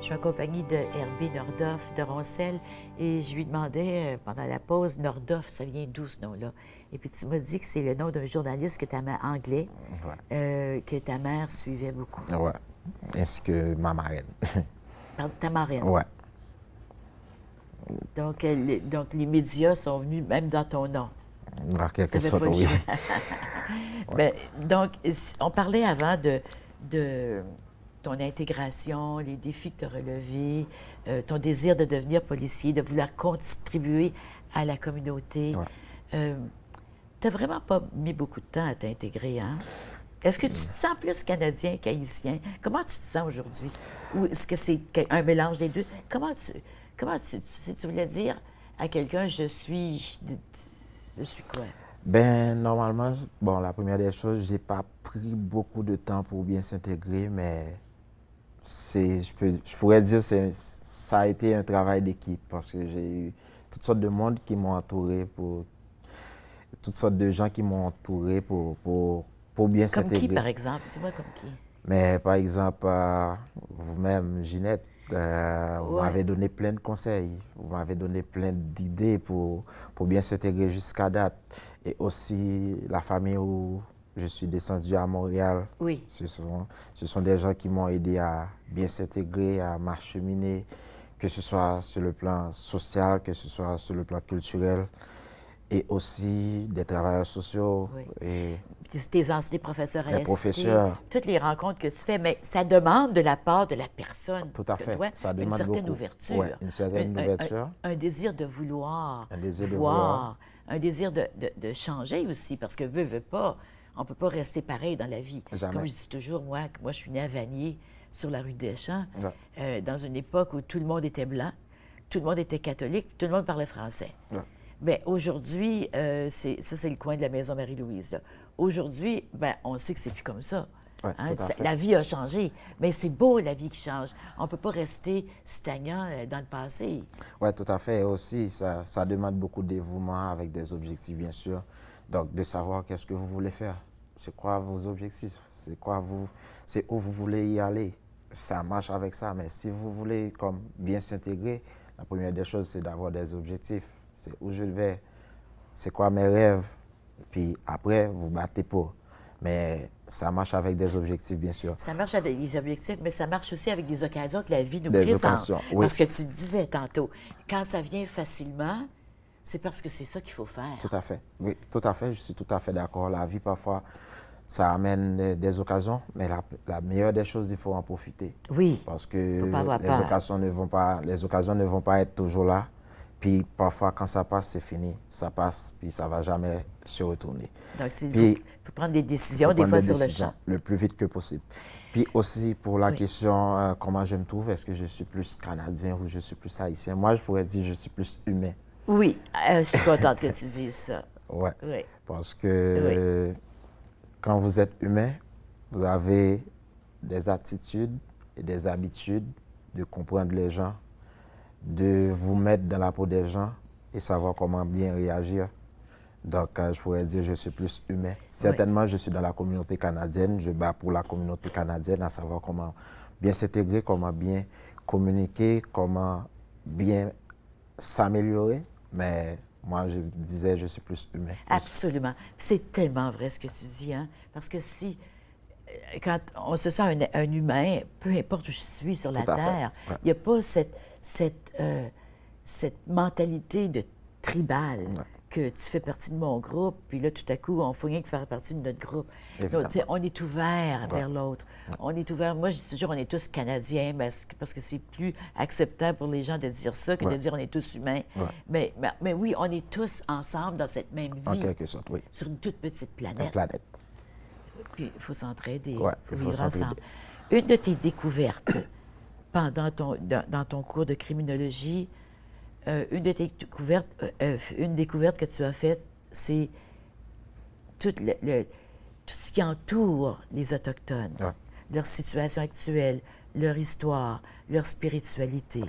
suis en compagnie de Herbie Nordoff de Roncel et je lui demandais pendant la pause, Nordoff, ça vient d'où ce nom-là? Et puis tu m'as dit que c'est le nom d'un journaliste que ta mère, anglais, que ta mère suivait beaucoup. Ouais. Ainsi que ma marraine. Ta marraine. Ouais. Donc, les médias sont venus même dans ton nom. En quelque T'avais sorte, pas le oui. choix. Ben, donc, on parlait avant de ton intégration, les défis que tu as relevés, ton désir de devenir policier, de vouloir contribuer à la communauté. Ouais. Tu n'as vraiment pas mis beaucoup de temps à t'intégrer, hein? Est-ce que tu te sens plus canadien qu'haïtien? Comment tu te sens aujourd'hui? Ou est-ce que c'est un mélange des deux? Si tu voulais dire à quelqu'un, je suis quoi? Ben, normalement, bon, la première des choses, j'ai pas pris beaucoup de temps pour bien s'intégrer, mais je pourrais dire que ça a été un travail d'équipe parce que j'ai eu toutes sortes de monde qui m'ont entouré, toutes sortes de gens qui m'ont entouré pour bien Comme qui, s'intégrer. par exemple? Dis-moi comme qui? Mais par exemple, vous-même, Ginette, vous Ouais. m'avez donné plein de conseils, vous m'avez donné plein d'idées pour bien s'intégrer jusqu'à date. Et aussi la famille où je suis descendu à Montréal. Oui. Ce sont des gens qui m'ont aidé à bien s'intégrer, à m'acheminer, que ce soit sur le plan social, que ce soit sur le plan culturel, et aussi des travailleurs sociaux. Oui. Et Tes professeurs à les la professeurs. cité, toutes les rencontres que tu fais, mais ça demande de la part de la personne. Tout à fait. Toi, Ça une demande certaine beaucoup. ouverture. Ouais, une certaine ouverture. Un désir de vouloir. Un désir de voir. Un désir de changer aussi, parce que veut pas, on ne peut pas rester pareil dans la vie. Jamais. Comme je dis toujours, moi je suis née à Vanier, sur la rue Deschamps, Ouais. dans une époque où tout le monde était blanc, tout le monde était catholique, tout le monde parlait français. Ouais. Bien, aujourd'hui, c'est le coin de la maison Marie-Louise, là. Aujourd'hui, ben, on sait que c'est plus comme ça. Ouais, tout à fait. La vie a changé, mais c'est beau, la vie qui change. On ne peut pas rester stagnant dans le passé. Oui, tout à fait. Et aussi, ça demande beaucoup de dévouement avec des objectifs, bien sûr. Donc, de savoir qu'est-ce que vous voulez faire. C'est quoi vos objectifs? C'est où vous voulez y aller? Ça marche avec ça, mais si vous voulez comme bien s'intégrer, la première des choses, c'est d'avoir des objectifs. C'est où je vais, c'est quoi mes rêves. Puis après, vous battez pour. Mais ça marche avec des objectifs, bien sûr. Ça marche avec les objectifs, mais ça marche aussi avec des occasions que la vie nous Des présente. occasions, oui. Parce que tu disais tantôt, quand ça vient facilement, c'est parce que c'est ça qu'il faut faire. Tout à fait. Oui, tout à fait. Je suis tout à fait d'accord. La vie, parfois, ça amène des occasions, mais la meilleure des choses, il faut en profiter. Oui. Parce que Faut pas avoir les peur. occasions ne vont pas être toujours là. Puis parfois, quand ça passe, c'est fini. Ça passe, puis ça ne va jamais se retourner. Donc, il Puis, faut prendre des décisions, faut des prendre fois des sur le décisions champ. le plus vite que possible. Puis aussi, pour la Oui. question, comment je me trouve, est-ce que je suis plus canadien ou je suis plus haïtien? Moi, je pourrais dire que je suis plus humain. Oui, je suis contente que tu dises ça. Ouais. Oui. Parce que quand vous êtes humain, vous avez des attitudes et des habitudes de comprendre les gens, de vous mettre dans la peau des gens et savoir comment bien réagir. Donc, je pourrais dire que je suis plus humain. Certainement, je suis dans la communauté canadienne. Je bats pour la communauté canadienne, à savoir comment bien s'intégrer, comment bien communiquer, comment bien s'améliorer. Mais moi, je disais, je suis plus humain. Absolument. C'est tellement vrai ce que tu dis, hein? Parce que quand on se sent un humain, peu importe où je suis sur la Tout à fait. Terre, il Ouais. n'y a pas cette mentalité de tribal, que tu fais partie de mon groupe, puis là, tout à coup, on ne faut rien que faire partie de notre groupe. Évidemment. Donc, tu sais, on est ouvert vers l'autre. On est ouvert. Moi, je dis toujours, on est tous Canadiens, parce que c'est plus acceptable pour les gens de dire ça que de dire on est tous humains. Ouais. Mais oui, on est tous ensemble dans cette même En vie, quelque sorte, oui. sur une toute petite Une planète. planète. Puis il faut s'entraider. Ouais, il il faut faut vivre s'entraider. ensemble. Une de tes découvertes dans ton cours de criminologie, une découverte que tu as faite, c'est tout ce qui entoure les Autochtones, Ouais. leur situation actuelle, leur histoire, leur spiritualité.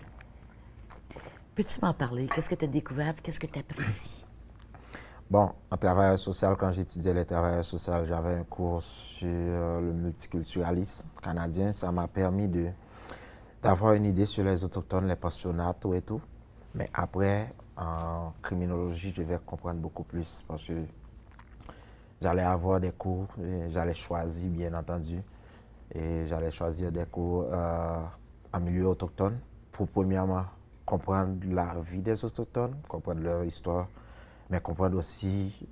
Peux-tu m'en parler? Qu'est-ce que tu as découvert? Qu'est-ce que tu apprécies? Bon, en travailleur social, quand j'étudiais les travailleurs sociaux, j'avais un cours sur le multiculturalisme canadien. Ça m'a permis d'avoir une idée sur les autochtones, les pensionnats, tout et tout. Mais après, en criminologie, je vais comprendre beaucoup plus parce que j'allais avoir des cours, j'allais choisir, bien entendu, et j'allais choisir des cours en milieu autochtone pour, premièrement, comprendre la vie des autochtones, comprendre leur histoire, mais comprendre aussi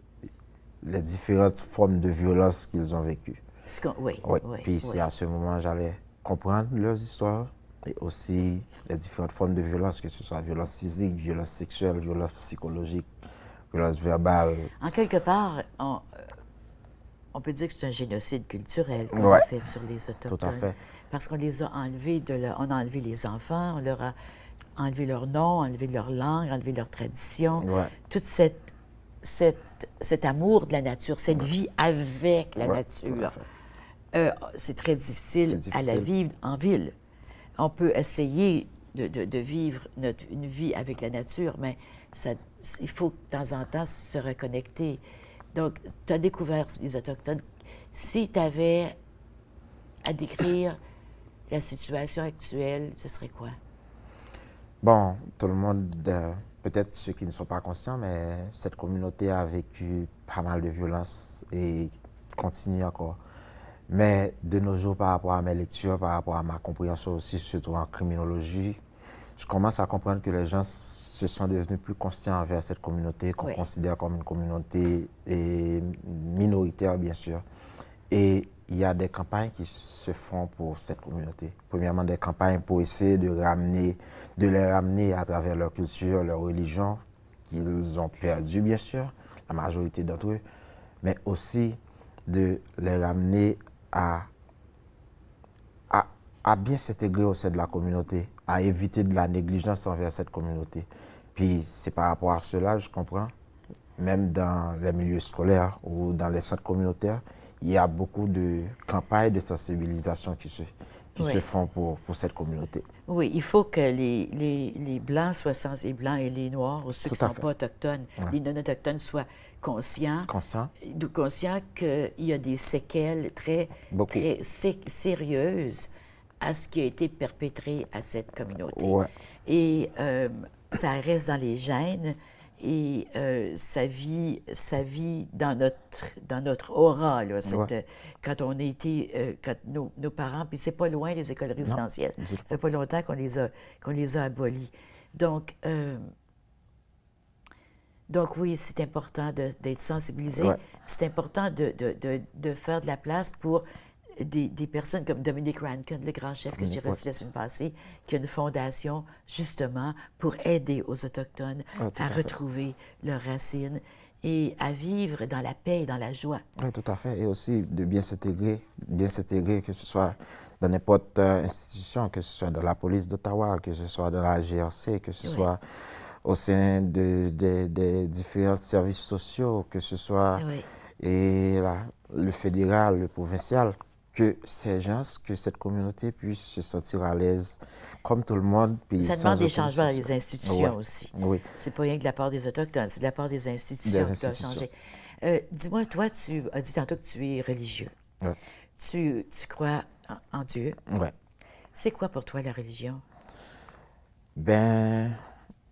les différentes formes de violence qu'ils ont vécues. Oui, Oui, oui, puis oui. c'est à ce moment j'allais comprendre leurs histoires et aussi les différentes formes de violence, que ce soit violence physique, violence sexuelle, violence psychologique, violence verbale. En quelque part, on peut dire que c'est un génocide culturel qu'on a Ouais, fait sur les tout à Autochtones. fait. Parce qu'on les a enlevés on a enlevé les enfants, on leur a enlevé leur nom, enlevé leur langue, enlevé leur tradition. Ouais. Toute cet amour de la nature, cette vie avec la Ouais, tout à nature. fait. C'est très difficile, C'est à la difficile. vivre en ville. On peut essayer de vivre une vie avec la nature, mais il faut de temps en temps se reconnecter. Donc, tu as découvert les Autochtones. Si tu avais à décrire la situation actuelle, ce serait quoi? Bon, tout le monde, peut-être ceux qui ne sont pas conscients, mais cette communauté a vécu pas mal de violence et continue encore. Mais de nos jours, par rapport à mes lectures, par rapport à ma compréhension aussi, surtout en criminologie, je commence à comprendre que les gens se sont devenus plus conscients envers cette communauté, qu'on Oui. considère comme une communauté minoritaire, bien sûr. Et il y a des campagnes qui se font pour cette communauté. Premièrement, des campagnes pour essayer de les ramener à travers leur culture, leur religion, qu'ils ont perdu, bien sûr, la majorité d'entre eux, mais aussi de les ramener à bien s'intégrer au sein de la communauté, à éviter de la négligence envers cette communauté. Puis c'est par rapport à cela, je comprends, même dans les milieux scolaires ou dans les centres communautaires, il y a beaucoup de campagnes de sensibilisation qui se font pour cette communauté. Oui, il faut que les Blancs soient les Blancs et les Noirs, ou ceux Tout qui ne à sont fait. pas autochtones, Ouais. les non-autochtones soient conscients, Conscient? conscients qu'il y a des séquelles Beaucoup. très sérieuses à ce qui a été perpétré à cette communauté. Ouais. Et ça reste dans les gènes et ça vit dans notre aura, là, quand on a été, quand nos parents, puis c'est pas loin les écoles résidentielles, du tout ça fait pas longtemps qu'on les a abolis. Donc oui, c'est important d'être sensibilisé. Ouais. C'est important de faire de la place pour des personnes comme Dominic Rankin, le grand chef que j'ai reçu la semaine passée, qui a une fondation justement pour aider aux Autochtones à retrouver leurs racines et à vivre dans la paix et dans la joie. Oui, tout à fait. Et aussi de bien s'intégrer, que ce soit dans n'importe institution, que ce soit dans la police d'Ottawa, que ce soit dans la GRC, que ce soit au sein des différents services sociaux, que ce soit le fédéral, le provincial, que ces gens, que cette communauté puisse se sentir à l'aise comme tout le monde. Puis ça demande des changements dans les institutions aussi. Oui. C'est pas rien que de la part des Autochtones, c'est de la part des institutions qui doivent changer. Dis-moi, toi, tu as dit tantôt que tu es religieux. Ouais. Tu crois en Dieu. Ouais. C'est quoi pour toi la religion? Ben,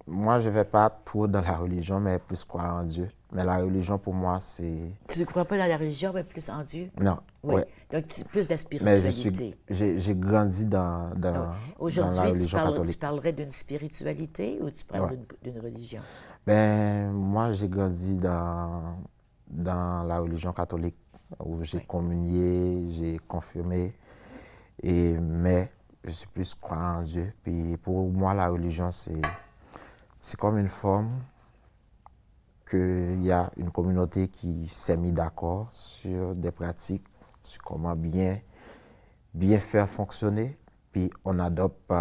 moi, je ne vais pas trop dans la religion, mais plus croire en Dieu. Mais la religion, pour moi, c'est... Tu ne crois pas dans la religion, mais plus en Dieu? Non, oui. Ouais. Donc, plus de la Mais spiritualité. j'ai grandi dans la religion catholique. Aujourd'hui, tu parlerais d'une spiritualité ou tu parles d'une religion? Ben, moi, j'ai grandi dans la religion catholique, où j'ai communié, j'ai confirmé, mais je suis plus croyant en Dieu. Puis pour moi, la religion, c'est comme une forme qu'il y a une communauté qui s'est mise d'accord sur des pratiques, sur comment bien faire fonctionner, puis on adopte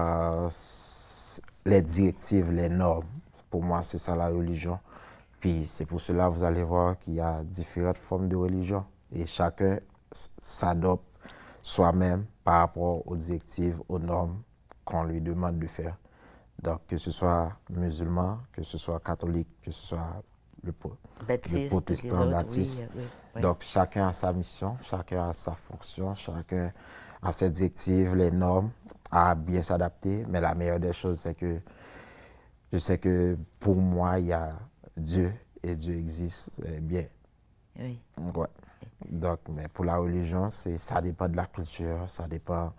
les directives, les normes. Pour moi, c'est ça la religion. Puis c'est pour cela que vous allez voir qu'il y a différentes formes de religion et chacun s'adopte soi-même par rapport aux directives, aux normes qu'on lui demande de faire. Donc, que ce soit musulman, que ce soit catholique, que ce soit le protestant, baptiste. Oui. Donc, chacun a sa mission, chacun a sa fonction, chacun a ses directives, les normes à bien s'adapter. Mais la meilleure des choses, c'est que je sais que pour moi, il y a Dieu et Dieu existe bien. Oui. Ouais. Donc, mais pour la religion, ça dépend de la culture, ça dépend.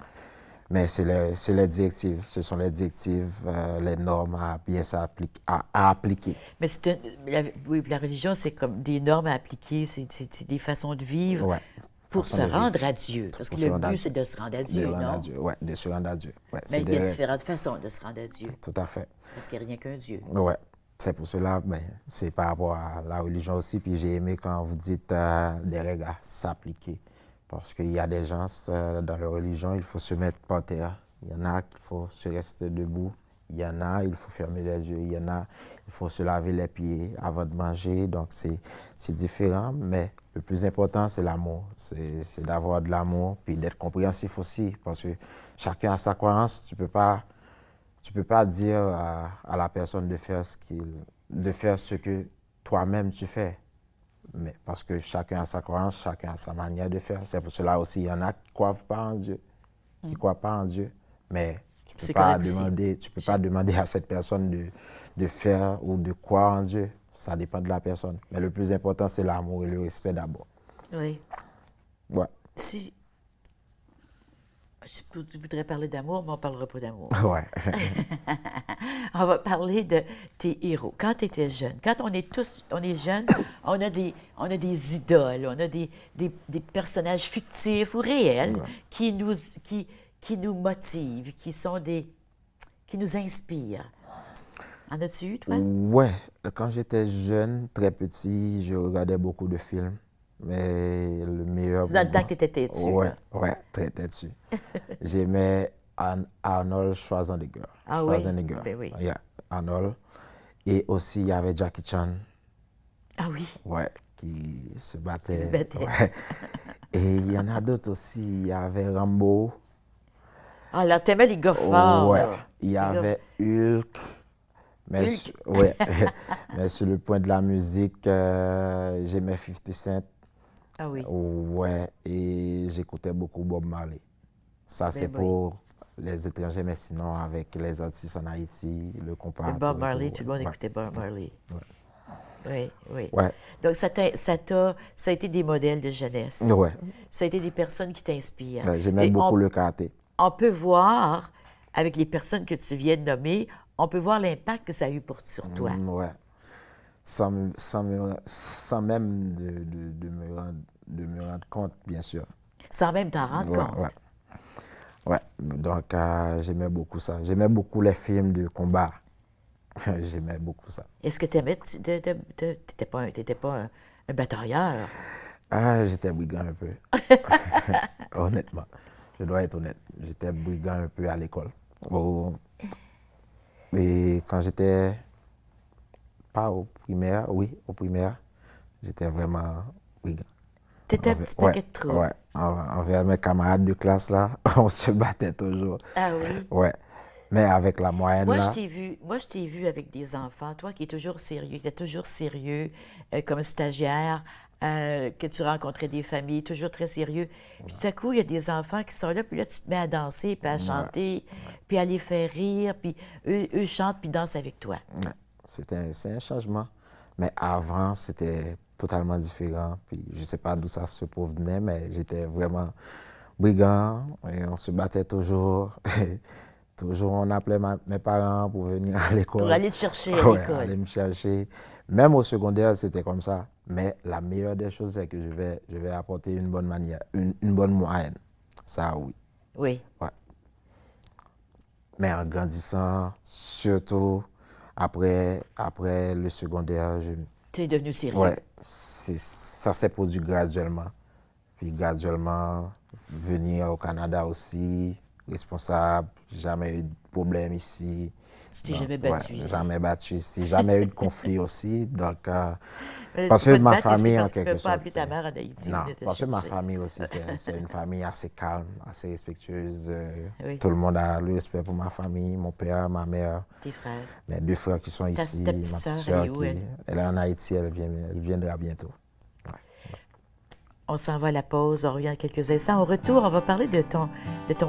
Mais c'est les directives, ce sont les directives, les normes à bien à appliquer. Mais oui, la religion, c'est comme des normes à appliquer, c'est des façons de vivre Ouais. pour Façon se de vivre. rendre à Dieu. Parce que Pour se le rendre à but, Dieu. c'est de se rendre à De Dieu, rendre à non? Dieu, ouais, de se rendre à Dieu. Ouais, Mais il y a différentes façons de se rendre à Dieu. tout à fait. Parce qu'il n'y a rien qu'un Dieu. Ouais. C'est pour cela, ben, c'est par rapport à la religion aussi. Puis j'ai aimé quand vous dites des règles à s'appliquer. Parce qu'il y a des gens, dans leur religion, il faut se mettre par terre. Il y en a qu'il faut se rester debout. Il y en a, il faut fermer les yeux. Il y en a, il faut se laver les pieds avant de manger. Donc c'est différent, mais le plus important, c'est l'amour. C'est d'avoir de l'amour, puis d'être compréhensif aussi. Parce que chacun a sa croyance. Tu peux pas dire à la personne de faire ce que toi-même tu fais. Mais parce que chacun a sa croyance, chacun a sa manière de faire. C'est pour cela aussi, il y en a qui ne croient pas en Dieu, croient pas en Dieu. Mais tu peux pas demander à cette personne de faire ou de croire en Dieu. Ça dépend de la personne. Mais le plus important, c'est l'amour et le respect d'abord. Oui. Ouais. Si je voudrais parler d'amour, mais on ne parlera pas d'amour. Ouais. On va parler de tes héros. Quand tu étais jeune, quand on est jeune, on a des idoles, on a des personnages fictifs ou réels qui nous motivent, qui nous inspirent. En as-tu eu, toi? Ouais. Quand j'étais jeune, très petit, je regardais beaucoup de films. Mais le meilleur. C'est dans le temps que tu étais têtu. Ouais, Là. ouais, très têtu. J'aimais Arnold Schwarzenegger. Ah Schwarzenegger. oui? Ben oui. Yeah, Arnold. Et aussi, il y avait Jackie Chan. Ah oui? Ouais, qui se battait. Qui se battait. Ouais. Et il y en a d'autres aussi. Il y avait Rambo. Ah, là, t'aimais les gars forts. Ouais. Là. Il y avait Hulk. Mais, ouais. Mais sur le point de la musique, j'aimais 50 Cent. Ah oui. Ouais, et j'écoutais beaucoup Bob Marley. Ça, c'est pour les étrangers, mais sinon, avec les artistes en Haïti, le comparateur. Bob Marley, tout le monde écoutait Bob Marley. Oui, oui. Ouais. Donc, ça a été des modèles de jeunesse. Ouais. Ça a été des personnes qui t'inspirent. Ouais, j'aimais beaucoup le karaté. On peut voir, avec les personnes que tu viens de nommer, on peut voir l'impact que ça a eu sur toi. Ouais. Sans même de me rendre compte, bien sûr. Sans même t'en rendre compte. Ouais. Ouais. Donc, j'aimais beaucoup ça. J'aimais beaucoup les films de combat. J'aimais beaucoup ça. Est-ce que tu aimais... T'étais pas un batailleur? Ah, j'étais brigand un peu. Honnêtement. Je dois être honnête. J'étais brigand un peu à l'école. Et quand j'étais... Pas au primaire, oui, au primaire, j'étais vraiment brigand. T'étais un petit paquet de troubles. Ouais, envers mes camarades de classe, là, on se battait toujours. Ah oui? Ouais, mais avec la moyenne, là... Moi, je t'ai vu avec des enfants, toi qui es toujours sérieux, qui étais toujours sérieux comme stagiaire, que tu rencontrais des familles, toujours très sérieux. Puis tout à coup, il y a des enfants qui sont là, puis là, tu te mets à danser, puis à chanter, puis à les faire rire, puis eux chantent, puis dansent avec toi. Ouais. C'est un changement. Mais avant, c'était totalement différent. Puis je ne sais pas d'où ça se provenait, mais j'étais vraiment brigand. Et on se battait toujours. Toujours, on appelait mes parents pour venir à l'école. Pour aller te chercher à l'école. Aller me chercher. Même au secondaire, c'était comme ça. Mais la meilleure des choses, c'est que je vais apporter une bonne manière, une bonne moyenne. Ça, oui. Oui. Ouais. Mais en grandissant, surtout... Après le secondaire, tu es devenu sérieux. Ouais, ça s'est produit graduellement. Puis graduellement, venir au Canada aussi, responsable, jamais eu de problème ici. Tu t'es jamais battu ici? Jamais battu ici, jamais eu de conflit aussi. Donc, parce que ma famille, en quelque sorte... Tu ne peux pas appeler ta mère en Haïti. Non, parce que ma famille aussi, c'est une famille assez calme, assez respectueuse. Oui. Tout le monde a le respect pour ma famille, mon père, ma mère. Tes frères? Mes deux frères qui sont ici, ta petite ma petite sœur, soeur elle est en Haïti, elle viendra bientôt. On s'en va à la pause, on revient dans quelques instants. Au retour, on va parler de ton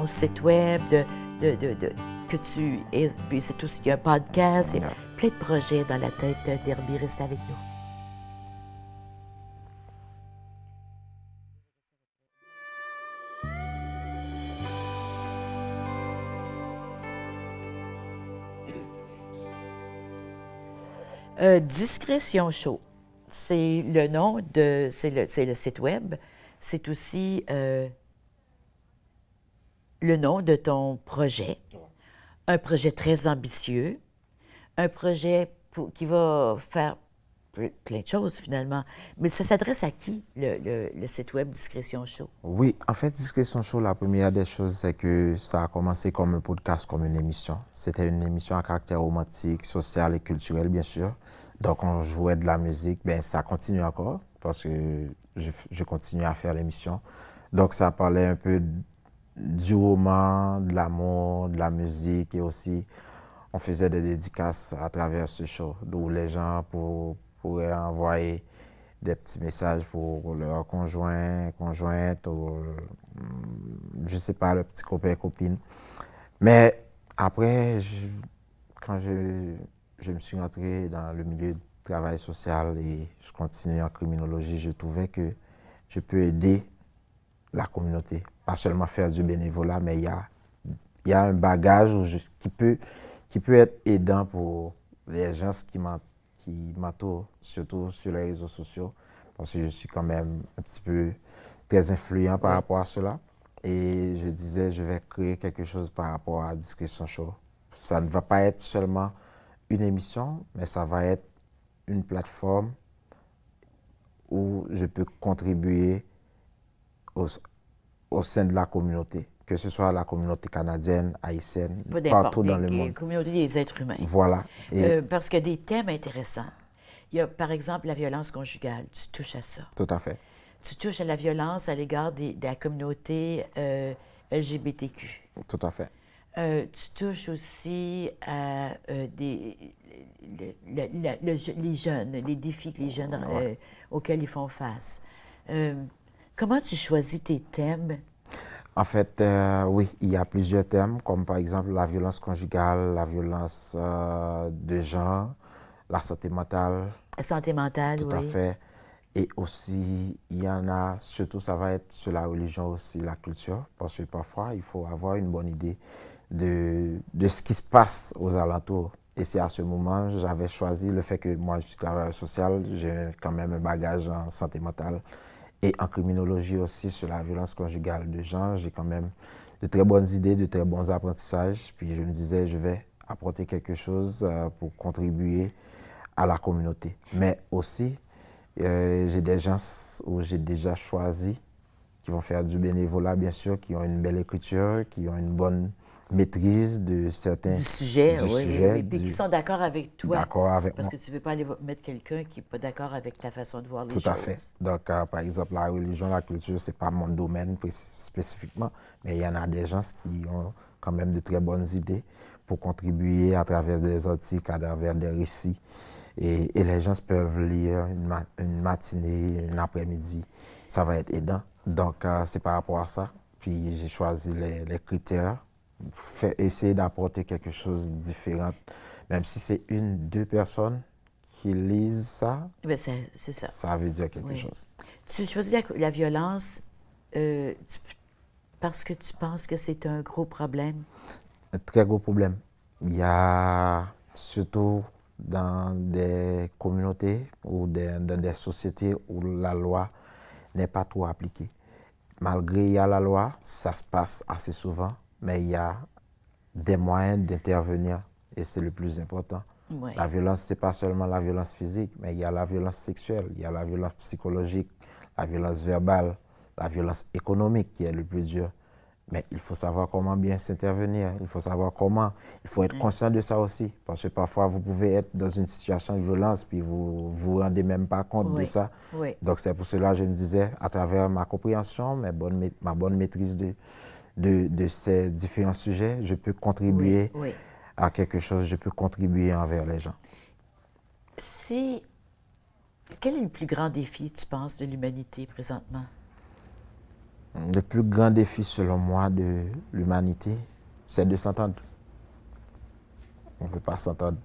site web, de que tu es. Puis c'est aussi, il y a un podcast, et Ouais. plein de projets dans la tête d'Herbie. Reste avec nous. Discrétion Show, c'est le nom de, c'est le site web. C'est aussi le nom de ton projet. Un projet très ambitieux, un projet qui va faire plein de choses finalement. Mais ça s'adresse à qui, le site web Discrétion Show? Oui, en fait, Discrétion Show, la première des choses, c'est que ça a commencé comme un podcast, comme une émission. C'était une émission à caractère romantique, social et culturel, bien sûr. Donc, on jouait de la musique. Ben, ça continue encore parce que je continue à faire l'émission. Donc, ça parlait un peu du roman, de l'amour, de la musique et aussi, on faisait des dédicaces à travers ce show, d'où les gens pourraient envoyer des petits messages pour leur conjoint, conjointe, ou je sais pas, le petit copain, copine. Mais après, quand je me suis entré dans le milieu du travail social et je continue en criminologie, je trouvais que je peux aider la communauté. Pas seulement faire du bénévolat, mais il y a un bagage qui peut être aidant pour les gens qui m'entourent, surtout sur les réseaux sociaux, parce que je suis quand même un petit peu très influent par rapport à cela. Et je disais, je vais créer quelque chose par rapport à Discrétion Show. Ça ne va pas être seulement une émission, mais ça va être une plateforme où je peux contribuer au sein de la communauté, que ce soit la communauté canadienne, haïtienne, Pas partout d'importe, dans mais le monde. communauté des êtres humains. Voilà. Et Parce qu'il y a des thèmes intéressants. Il y a, par exemple, la violence conjugale. Tu touches à ça. tout à fait, Tu touches à la violence à l'égard de la communauté LGBTQ. tout à fait. Tu touches aussi à les jeunes, les défis que les jeunes auxquels ils font face. Comment tu choisis tes thèmes? En fait, oui, il y a plusieurs thèmes, comme par exemple la violence conjugale, la violence de genre, la santé mentale, Santé mentale, tout à oui. fait. Et aussi, il y en a, surtout ça va être sur la religion aussi, la culture, parce que parfois, il faut avoir une bonne idée de ce qui se passe aux alentours. Et c'est à ce moment, j'avais choisi le fait que moi, je suis travailleur social, j'ai quand même un bagage en santé mentale et en criminologie aussi sur la violence conjugale de genre. J'ai quand même de très bonnes idées, de très bons apprentissages. Puis je me disais, je vais apporter quelque chose pour contribuer à la communauté. Mais aussi, j'ai des gens où j'ai déjà choisi qui vont faire du bénévolat, bien sûr, qui ont une belle écriture, qui ont une bonne maîtrise de certains Du sujet, du oui, sujet, oui. Puis qui sont d'accord avec toi. d'accord avec Parce moi. que tu ne veux pas aller mettre quelqu'un qui n'est pas d'accord avec ta façon de voir les Tout choses. à fait. Donc, par exemple, la religion, la culture, c'est pas mon domaine spécifiquement, mais il y en a des gens qui ont quand même de très bonnes idées pour contribuer à travers des articles, à travers des récits. Et les gens peuvent lire une matinée, un après-midi. Ça va être aidant. Donc, c'est par rapport à ça. Puis, j'ai choisi les critères, essayer d'apporter quelque chose de différent. Même si c'est une, deux personnes qui lisent ça, Ben, c'est ça. ça veut dire quelque Oui. chose. Tu choisis la violence parce que tu penses que c'est un gros problème. Un très gros problème. Il y a surtout dans des communautés ou dans des sociétés où la loi n'est pas trop appliquée. Malgré il y a la loi, ça se passe assez souvent, mais il y a des moyens d'intervenir et c'est le plus important. Ouais. La violence, ce n'est pas seulement la violence physique, mais il y a la violence sexuelle, il y a la violence psychologique, la violence verbale, la violence économique qui est le plus dur. Mais il faut savoir comment bien s'intervenir, il faut savoir comment, il faut être conscient de ça aussi. Parce que parfois, vous pouvez être dans une situation de violence, puis vous ne vous rendez même pas compte de ça. Oui. Donc c'est pour cela que je me disais, à travers ma compréhension, ma bonne maîtrise de ces différents sujets, je peux contribuer Oui. à quelque chose, je peux contribuer envers les gens. Quel est le plus grand défi, tu penses, de l'humanité présentement? Le plus grand défi, selon moi, de l'humanité, c'est de s'entendre. On ne veut pas s'entendre.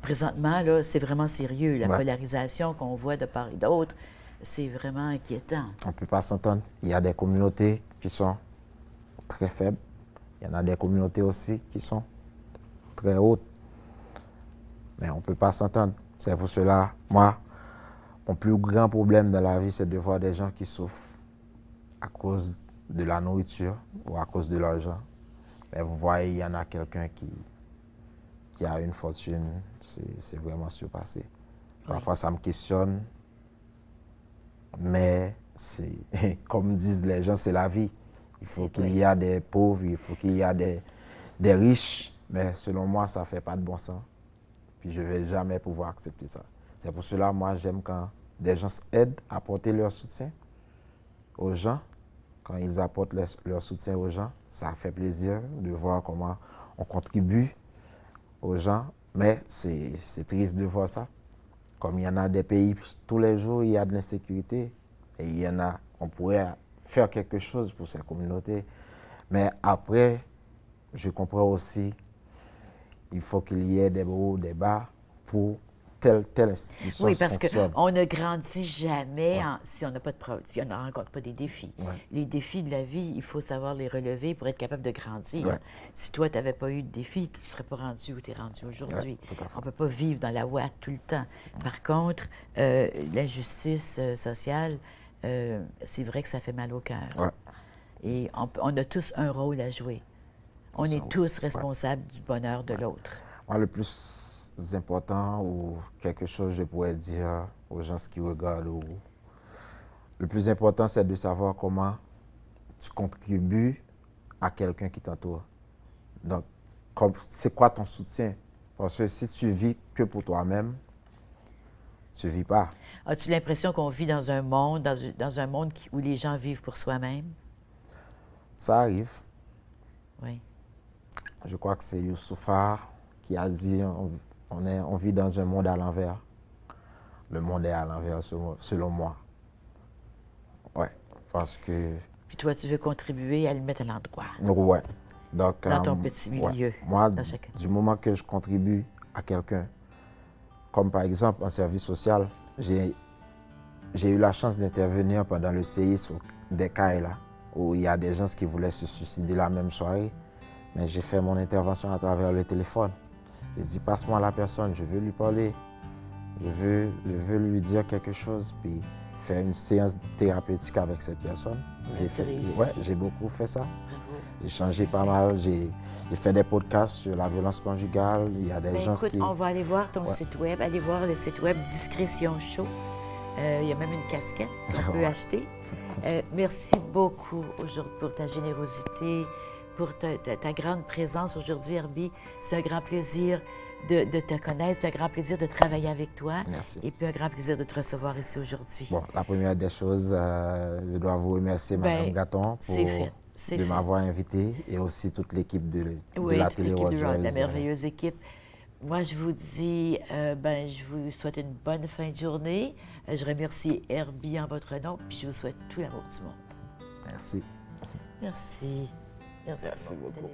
Présentement, là, c'est vraiment sérieux. La Ouais. polarisation qu'on voit de part et d'autre, c'est vraiment inquiétant. On ne peut pas s'entendre. Il y a des communautés qui sont très faibles. Il y en a des communautés aussi qui sont très hautes. Mais on ne peut pas s'entendre. C'est pour cela, moi, mon plus grand problème dans la vie, c'est de voir des gens qui souffrent à cause de la nourriture ou à cause de l'argent. Mais vous voyez, il y en a quelqu'un qui a une fortune, c'est vraiment surpassé. Parfois, ça me questionne, mais c'est, comme disent les gens, c'est la vie. Il faut qu'il y ait des pauvres, il faut qu'il y ait des riches, mais selon moi, ça ne fait pas de bon sens. Puis je ne vais jamais pouvoir accepter ça. C'est pour cela, moi, j'aime quand des gens aident à apporter leur soutien aux gens. Quand ils apportent leur soutien aux gens, ça fait plaisir de voir comment on contribue aux gens. Mais c'est triste de voir ça. Comme il y en a des pays, tous les jours, il y a de l'insécurité. Et il y en a, on pourrait faire quelque chose pour ces communautés. Mais après, je comprends aussi, il faut qu'il y ait des hauts, des bas pour telle institution Oui, parce fonctionne. qu'on ne grandit jamais si on n'a pas de problème, si on ne rencontre pas des défis. Ouais. Les défis de la vie, il faut savoir les relever pour être capable de grandir. Ouais. Si toi, tu n'avais pas eu de défis, tu ne serais pas rendu où tu es rendu aujourd'hui. Ouais, tout à fait. On ne peut pas vivre dans la ouate tout le temps. Par contre, la justice sociale, c'est vrai que ça fait mal au cœur. Ouais. Et on a tous un rôle à jouer. On est tous responsables du bonheur de l'autre. Moi, le plus important ou quelque chose je pourrais dire aux gens qui regardent, le plus important, c'est de savoir comment tu contribues à quelqu'un qui t'entoure. Donc, c'est quoi ton soutien? Parce que si tu vis que pour toi-même, tu ne vis pas. As-tu l'impression qu'on vit dans un monde, dans un monde où les gens vivent pour soi-même? Ça arrive. Oui. Je crois que c'est Youssoupha qui a dit on vit dans un monde à l'envers. Le monde est à l'envers selon moi. Ouais, parce que... Puis toi, tu veux contribuer à le mettre à l'endroit. Ouais. Donc, Dans ton petit milieu. Ouais. Moi, dans chacun. du moment que je contribue à quelqu'un, comme par exemple en service social, j'ai eu la chance d'intervenir pendant le séisme des Kaila, où il y a des gens qui voulaient se suicider la même soirée. Mais j'ai fait mon intervention à travers le téléphone. J'ai dit, passe-moi la personne, je veux lui parler. Je veux lui dire quelque chose, puis faire une séance thérapeutique avec cette personne. J'ai beaucoup fait ça. Bravo. J'ai changé pas mal. J'ai fait des podcasts sur la violence conjugale. Il y a des gens Écoute, qui... on va aller voir ton site web. Allez voir le site web Discrétion Show. Il y a même une casquette qu'on peut acheter. Merci beaucoup aujourd'hui pour ta générosité, pour ta grande présence aujourd'hui, Herbie. C'est un grand plaisir de te connaître, c'est un grand plaisir de travailler avec toi. Merci. Et puis un grand plaisir de te recevoir ici aujourd'hui. Bon, la première des choses, je dois vous remercier, Mme Gatton, de m'avoir invité et aussi toute l'équipe de la télé de la merveilleuse équipe. Moi, je vous dis, je vous souhaite une bonne fin de journée. Je remercie Herbie en votre nom, puis je vous souhaite tout l'amour du monde. Merci. Merci. Merci beaucoup.